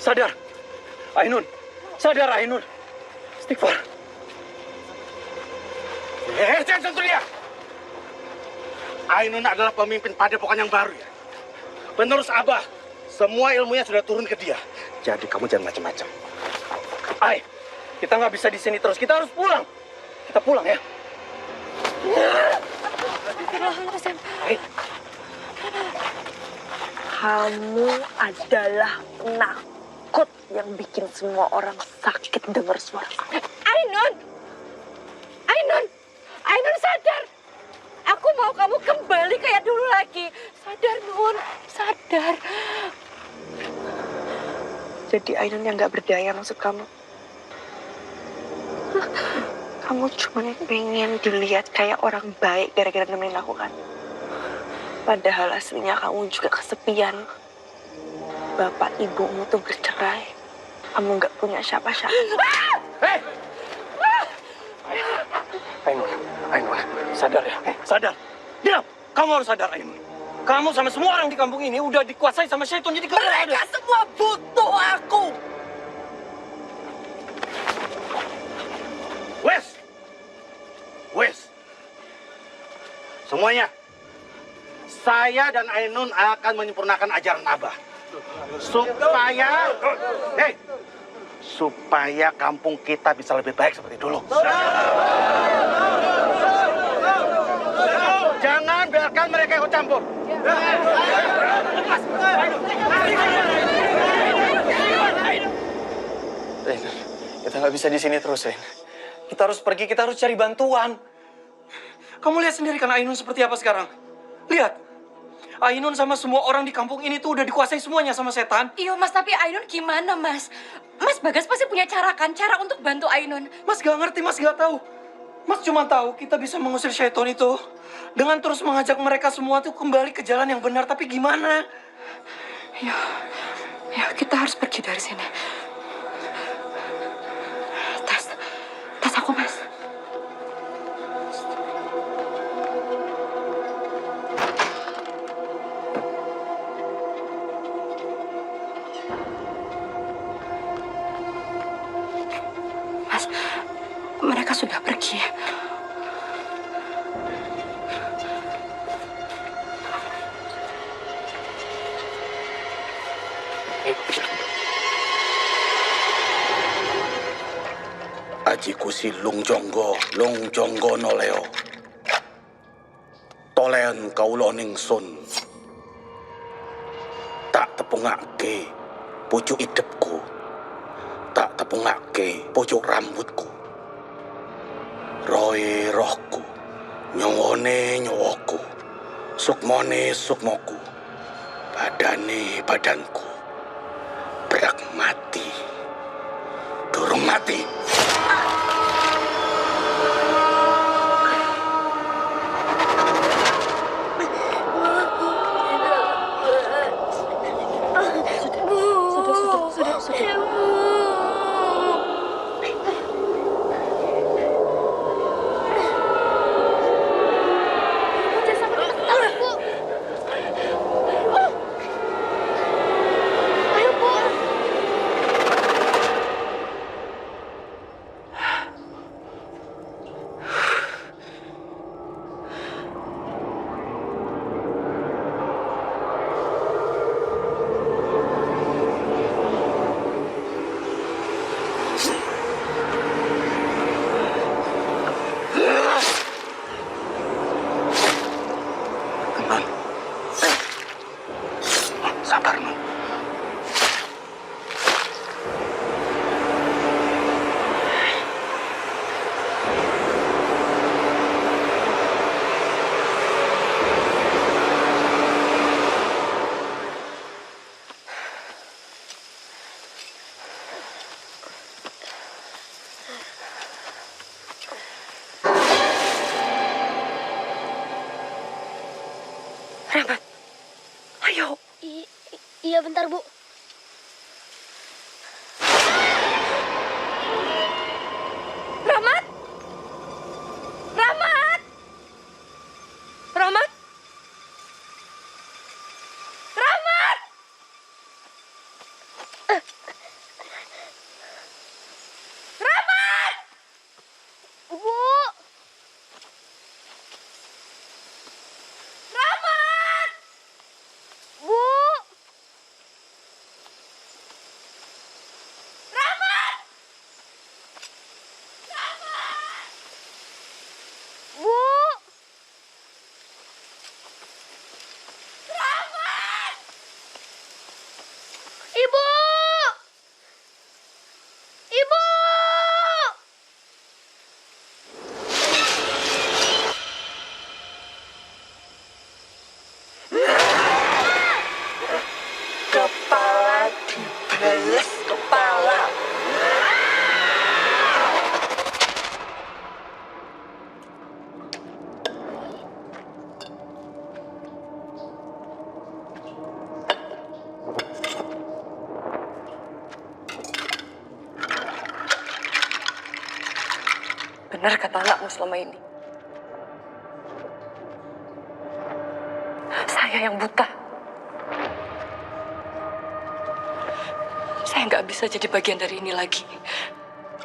Sadar. Ainun. Sadar, Ainun. Istighfar. Jangan sentuh dia. Ainun adalah pemimpin padepokan yang baru ya. Penerus Abah. Semua ilmunya sudah turun ke dia. Jadi kamu jangan macam-macam. Kita nggak bisa di sini terus. Kita harus pulang. Kita pulang ya. Kamu adalah penakut yang bikin semua orang sakit dengar suara kamu. Ainun! Ainun! Ainun sadar! Aku mau kamu kembali kayak dulu lagi. Sadar, Nun. Sadar. Jadi Ainun yang gak berdaya maksud kamu? Kamu cuma pengen dilihat kayak orang baik gara-gara nemenin aku kan? Padahal aslinya kamu juga kesepian. Bapak ibumu tuh bercerai. Kamu gak punya siapa-siapa. Ainun, sadar ya. Sadar. Diam. Kamu harus sadar, Ainun. Kamu sama semua orang di kampung ini udah dikuasai sama syaitan. Jadi kamu Mereka semua butuh aku. Wes. Semuanya. Saya dan Ainun akan menyempurnakan ajaran Abah. Supaya kampung kita bisa lebih baik seperti dulu. Jangan biarkan mereka ikut campur. Kita nggak bisa di sini terus, Ren. Kita harus pergi, kita harus cari bantuan. Kamu lihat sendiri kan Ainun seperti apa sekarang? Lihat. Ainun sama semua orang di kampung ini tuh udah dikuasai semuanya sama setan. Iya, Mas, tapi Ainun gimana, Mas? Mas Bagas pasti punya cara kan? Cara untuk bantu Ainun. Mas gak ngerti, Mas gak tahu. Mas cuma tahu kita bisa mengusir syaitan itu dengan terus mengajak mereka semua tuh kembali ke jalan yang benar. Tapi gimana? Ya, kita harus pergi dari sini. Tas aku, Mas. Mas, mereka sudah pergi. Ajiku si Lung Jonggo noleo. Tolen kaulo ningsun. Tak tepungake pucuk idepku. Tak tepungake pucuk rambutku. Roe rohku, nyongone nyawaku, sukmone sukmoku, badane badanku. Berak mati, durung mati. Rahmat, ayo. Iya bentar, Bu. Rahmat! Rahmat! Rahmat! Rahmat! Rahmat! Bu! Rahmat! Bu! Rahmat! Bu! Rahmat! Ibu! Ibu! Kepala dibeles kepala. Benar kata anakmu selama ini. Saya yang buta. Saya nggak bisa jadi bagian dari ini lagi.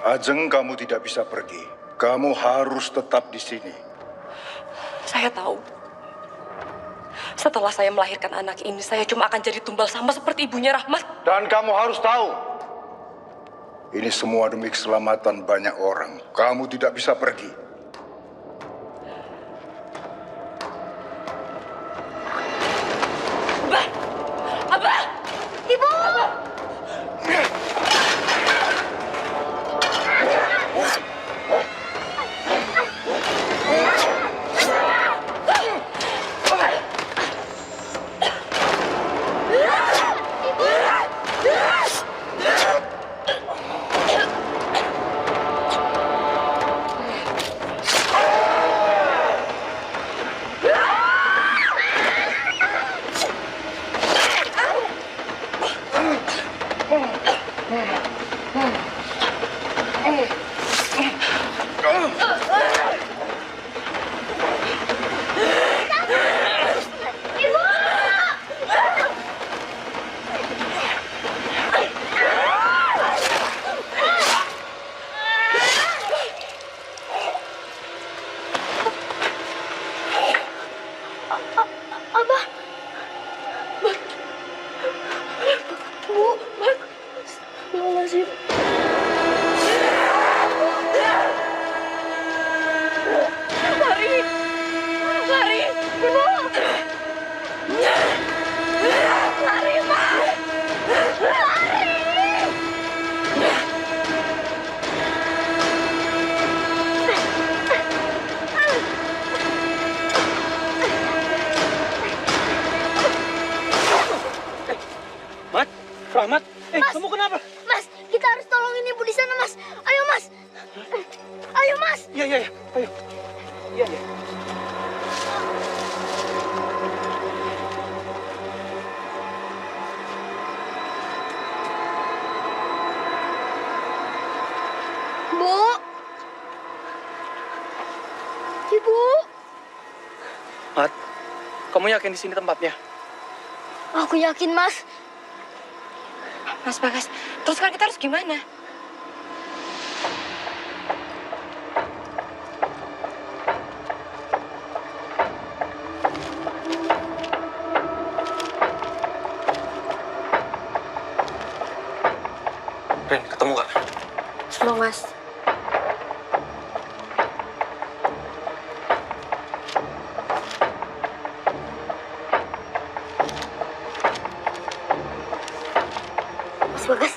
Ajeng, kamu tidak bisa pergi. Kamu harus tetap di sini. Saya tahu. Setelah saya melahirkan anak ini, saya cuma akan jadi tumbal sama seperti ibunya Rahmat. Dan kamu harus tahu, ini semua demi keselamatan banyak orang. Kamu tidak bisa pergi. Abah! Abah! Ibu! Abah. Bu, Mas. Astagfirullahaladzim. Lari! Lari! Ibu! Lari, Mas! Lari! Mat, Rahmat, kamu kenapa? Mas, kita harus tolongin ibu di sana, Mas. Ayo, Mas. Ayo, Mas. Iya, ayo. Iya. Bu. Ibu. Mat, kamu yakin di sini tempatnya? Aku yakin, Mas. Mas Bagas, terus sekarang kita harus gimana? Ren, ketemu nggak? Belum, Mas. Mas Bagas.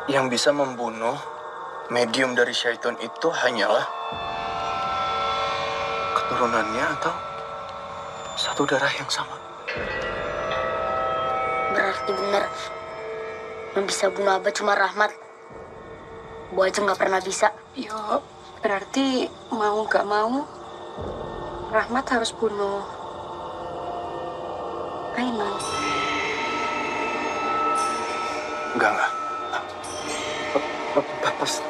Yang bisa membunuh medium dari syaitan itu hanyalah keturunannya atau satu darah yang sama. Berarti benar. Yang bisa bunuh Abah cuma Rahmat. Bu aja nggak pernah bisa. Yo, berarti mau nggak mau, Rahmat harus bunuh Aiman. Enggak.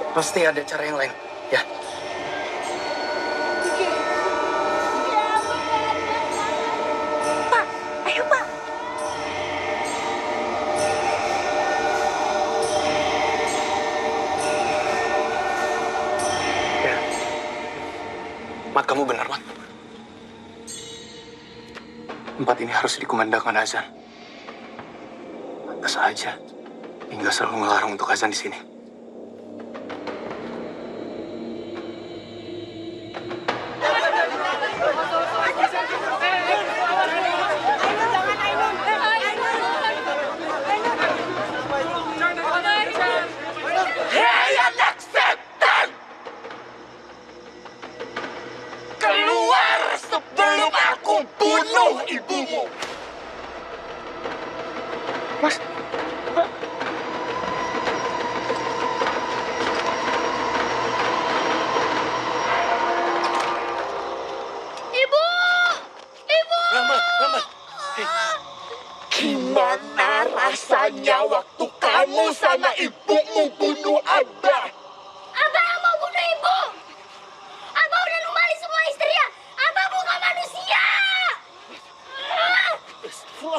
Pasti ada cara yang lain, ya. Pak, ayo Pak. Mat, kamu benar, Mat. Tempat ini harus dikumandangkan azan. Pantas aja hingga selalu melarang untuk azan di sini. Hei anak setan! Keluar sebelum aku bunuh ibumu! Mas, Ibu! Ibu! Rahmat. Gimana rasanya waktu kamu sama ibumu bunuh Abah? Abah yang mau bunuh ibu! Abah udah numali semua istrinya! Abah bukan manusia! Ibu!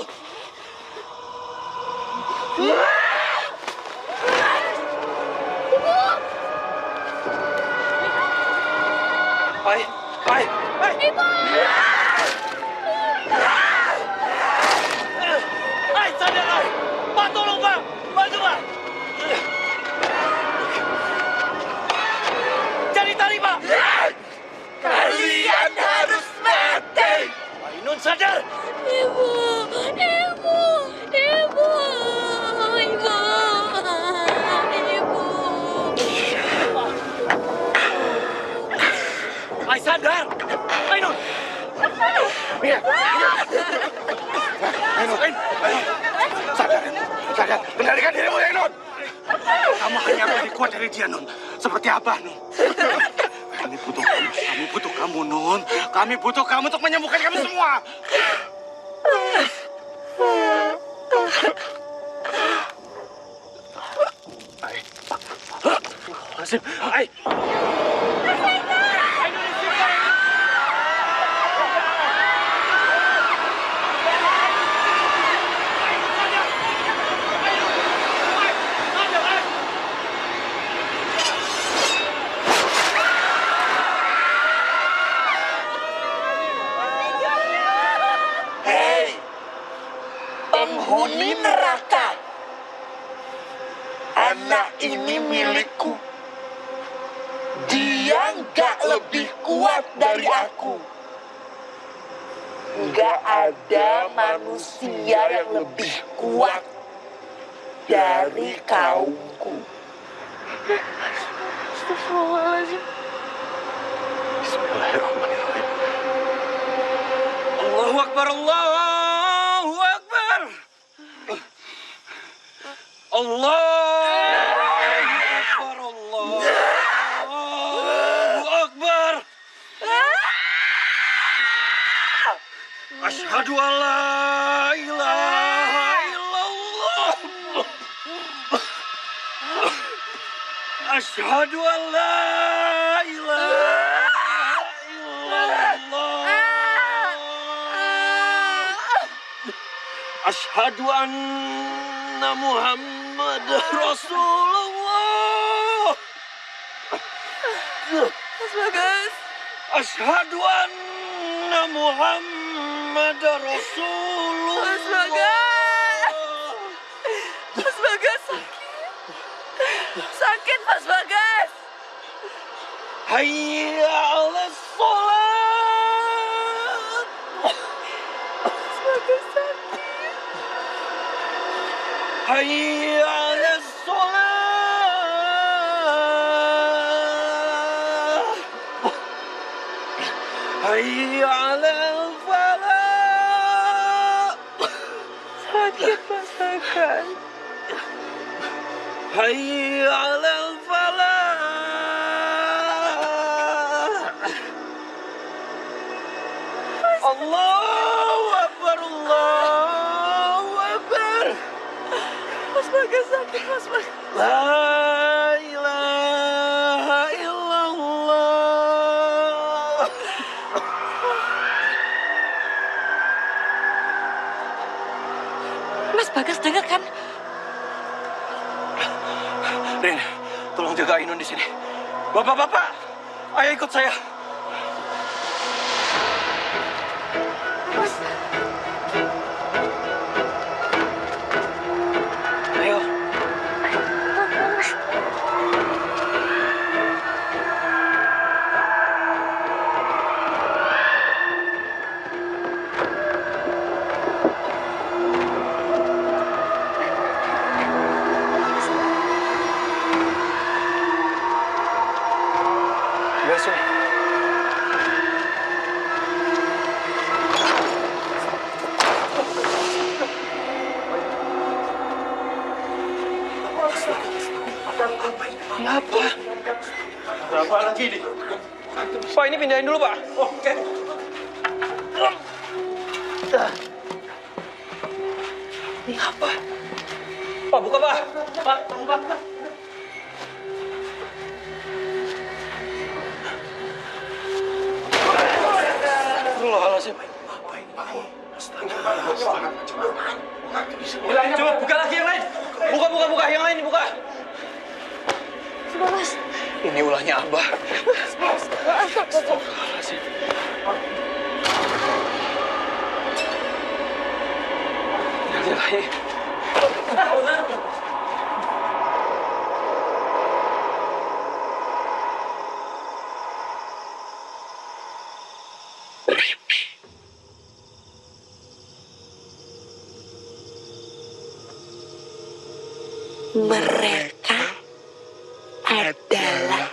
Hai! Ibu! Hai, sadar, hai! Pak, tolong, Pak! Bantu, Pak! Cari tali, Pak! Kalian harus mati! Ainun, sadar! Ibu! Ibu! Ibu! Ibu! Ibu! Hai, sadar! Ainun! Iya. Sadar. Kendalikan dirimu, ya, Nun. Kamu hanya lebih kuat dari dia, Nun. Seperti Abah, Nun. Kami butuh kamu, Nun. Kami butuh kamu untuk menyembuhkan kami semua. Hai! Hei, penghuni neraka. Anak ini milikku. Dia nggak lebih kuat dari aku. Nggak ada manusia yang lebih kuat dari kaumku. Astagfirullahaladzim. Bismillahirrahmanirrahim. Allahu Akbar, Allahu Akbar. Allahu Akbar, Allahu Akbar. Asyhadu an la ilaha illallah. Asyhadu an la ilaha illallah. Asyhadu anna Muhammad Rasulullah. Mas Bagas. Asyhadu anna Muhammad Rasulullah. Mas Bagas. Mas Bagas sakit. Sakit Mas Bagas. Hayya 'alas shalah. Mas Bagas sakit. Hayya 'alas shalah. Hayya 'alal falah. Sakit masakan. Hayya 'alal falah. Allahu Akbar, Allahu Akbar. Mas Bagas sakit, Mas Bagas. La ilaha illallah. Mas Bagas dengar kan? Rin, tolong jaga Ainun di sini. Bapak-bapak, ayo ikut saya. Mas. Ayo. Beresin. Kenapa? Berapa lagi ini? Pak, ini pindahin dulu, Pak. Oke. Ini apa? Pak, buka, Pak. Pak, buka. Astagfirullahaladzim. Coba buka lagi yang lain. Buka. Yang lain dibuka. Mas. Ini ulahnya Abah. Astagfirullahaladzim. Nanti lagi. Mereka adalah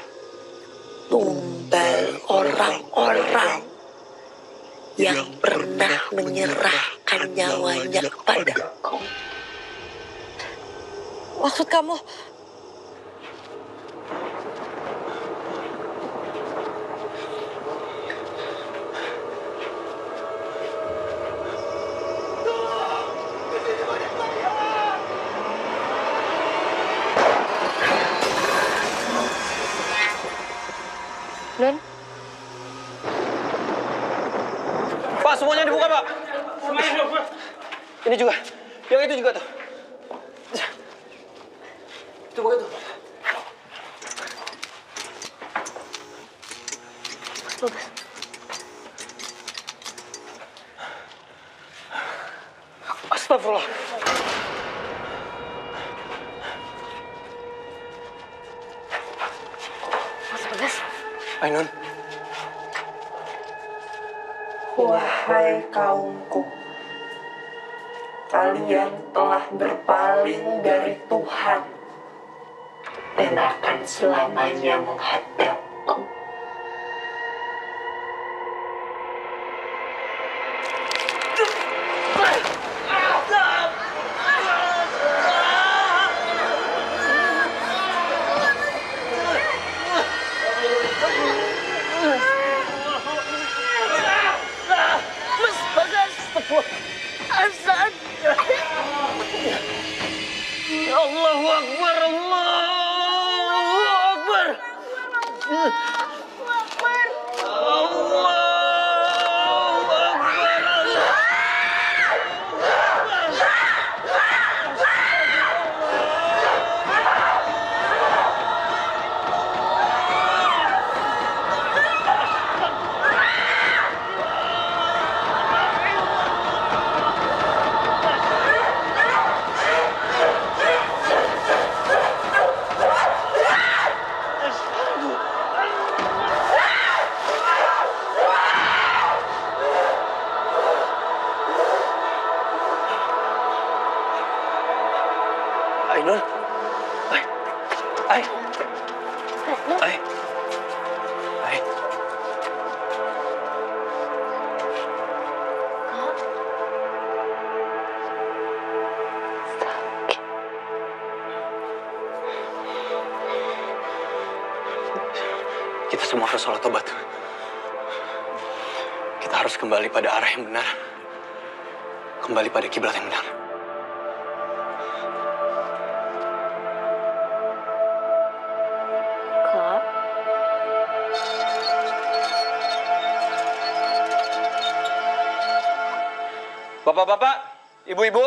tumbal orang-orang yang pernah menyerahkan nyawanya kepadaku. Maksud kamu? Nun, Pak, semuanya dibuka, Pak. Semuanya dibuka. Ini juga. Yang itu juga tuh. Itu buka tuh. Bagus. Astagfirullah. Mas Bagas. Ainun. Wahai kaumku, kalian telah berpaling dari Tuhan dan akan selamanya menghadapku. Mas Bagas, Hasan. Allahu Akbar, Allahu Akbar. Ainun. Ai. semua harus sholat tobat. Kita harus kembali pada arah yang benar. Kembali pada kiblat yang benar. Kak, Bapak-bapak, ibu-ibu,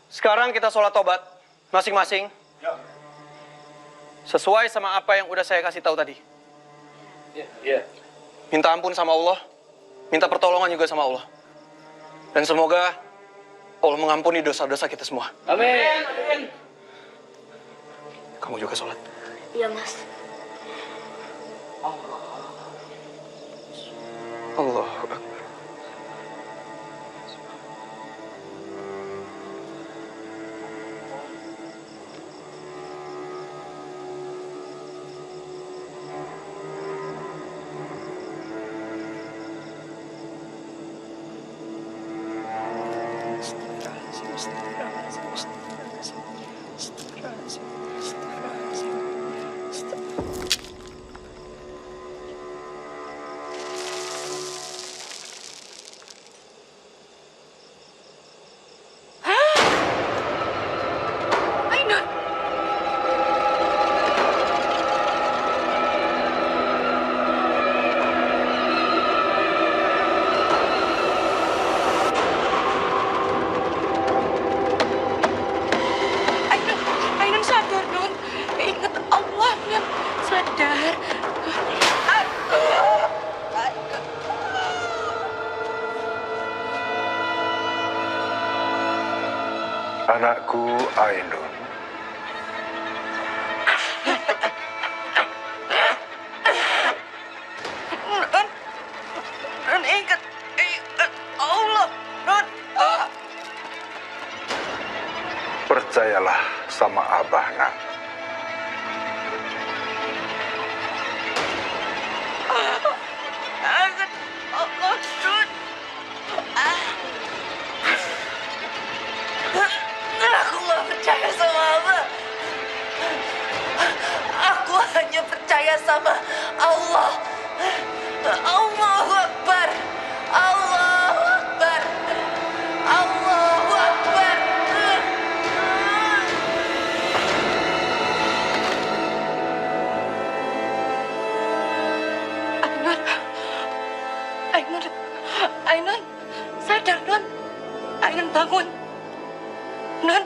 sekarang kita sholat tobat masing-masing. Sesuai sama apa yang udah saya kasih tahu tadi. Minta ampun sama Allah, minta pertolongan juga sama Allah. Dan semoga Allah mengampuni dosa-dosa kita semua. Amin. Kamu juga sholat. iya Mas. Allahu Akbar. Ainun sadar, Nun. Ingat Allah, Nun. Sadar. Anakku Ainun. Nun ingat Allah, Nun. Percayalah sama Abah, nak. Ingat Allah, Nun. Aku gak percaya sama Allah. Aku hanya percaya sama Allah. Allahu Akbar. Allahu Akbar. Allahu Akbar. Ainun. Ainun. Sadar, Nun. Ainun bangun. Nun,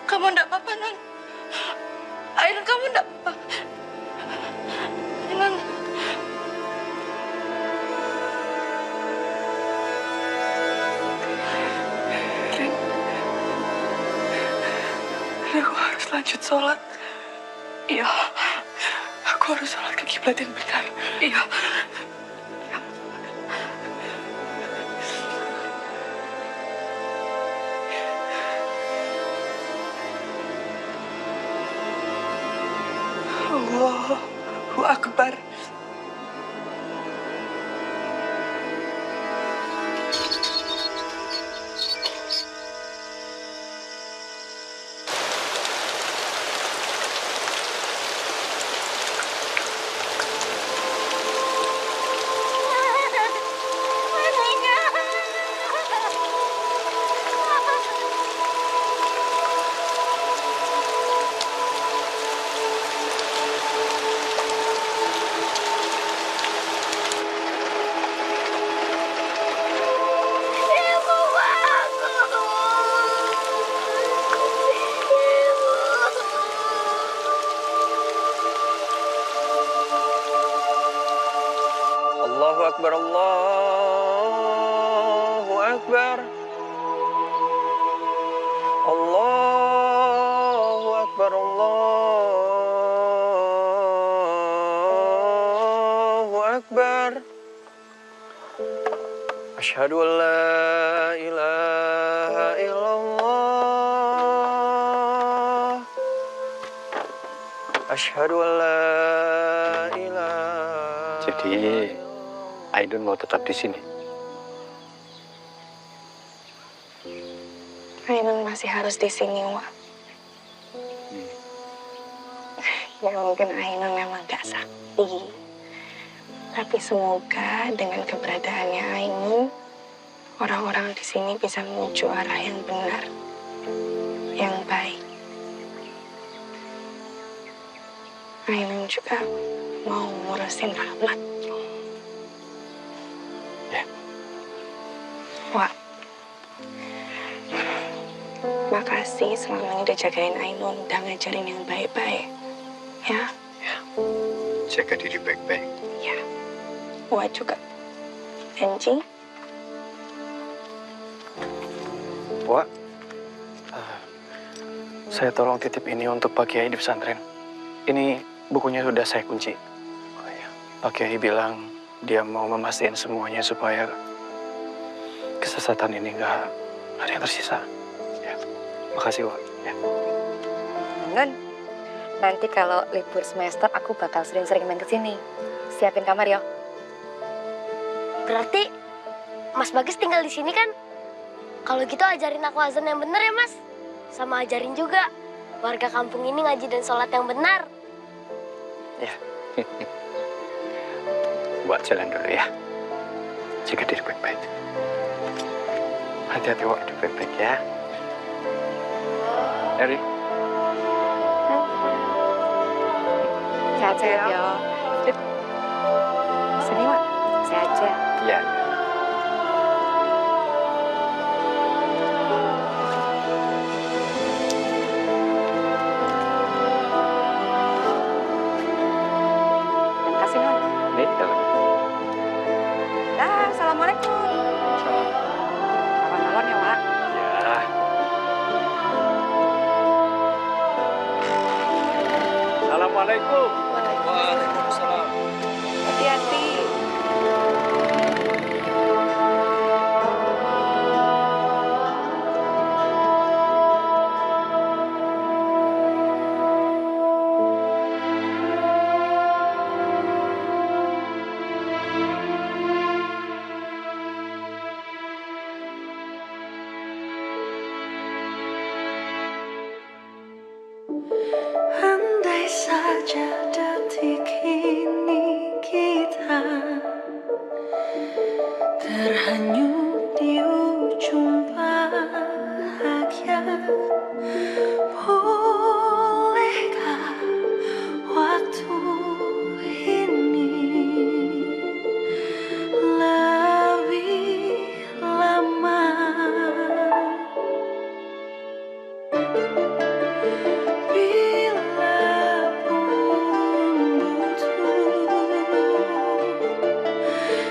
kamu enggak apa-apa, Nun. Ainun, kamu enggak apa-apa. Ainun. Ren. Aku harus lanjut sholat. Iya. Aku harus sholat ke kiblat yang benar. Iya. Allahu Akbar. Allahu Akbar, Allahu Akbar. Allahu Akbar, Allahu Akbar. Asyhadu an la ilaha illallah. Asyhadu an la ilaha. Jadi Ainun mau tetap di sini. Ainun masih harus di sini, Wak. Ya mungkin Ainun memang gak sakti. Tapi semoga dengan keberadaannya Ainun, orang-orang di sini bisa menuju arah yang benar, yang baik. Ainun juga mau ngurusin Rahmat. Ya. Wak, makasih selama ini udah jagain Ainun, udah ngajarin yang baik-baik. Ya? Jaga diri baik-baik. Ya. Wak juga. Janji? Wak, saya tolong titip ini untuk Pak Kiai di pesantren. Ini bukunya sudah saya kunci. Pak Kiai bilang dia mau memastikan semuanya supaya kesesatan ini nggak ada yang tersisa. Ya. Makasih, Wak. Ya. Nun, nanti kalau libur semester aku bakal sering-sering main ke sini. Siapin kamar ya. Berarti Mas Bagas tinggal di sini kan? Kalau gitu ajarin aku azan yang benar ya, Mas. Sama ajarin juga warga kampung ini ngaji dan sholat yang benar. Ya. Buat jalan dulu ya. Jaga diri baik-baik. Hati-hati, Wak. Hidup baik-baik ya. Dari. Sehat-sehat ya. Sini, Wak. Sehat aja. Ya. Makasih, Nun. Nih, dalam. Dah, assalamualaikum. Malam-malam ya, Wak. Ya. Assalamualaikum. Waalaikumsalam. Hati-hati. Andai saja detik ini kita terhanyut di ujung bahagia, bolehkah waktu ini lebih lama?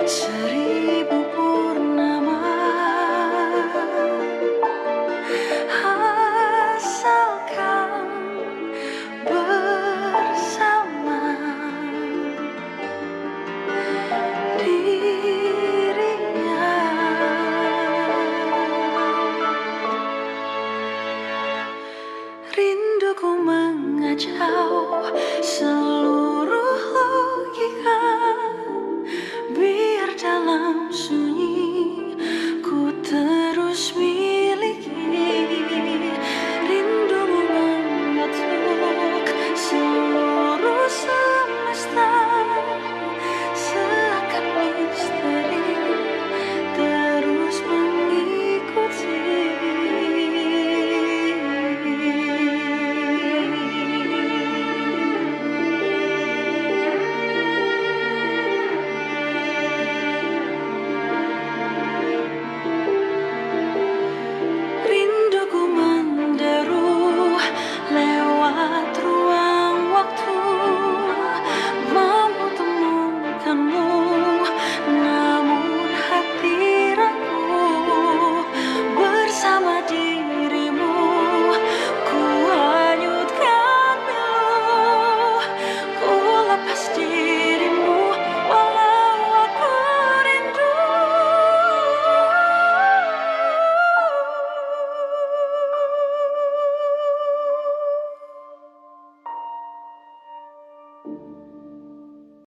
Seribu purnama, asalkan bersama dirinya. Rinduku mengacau seluruh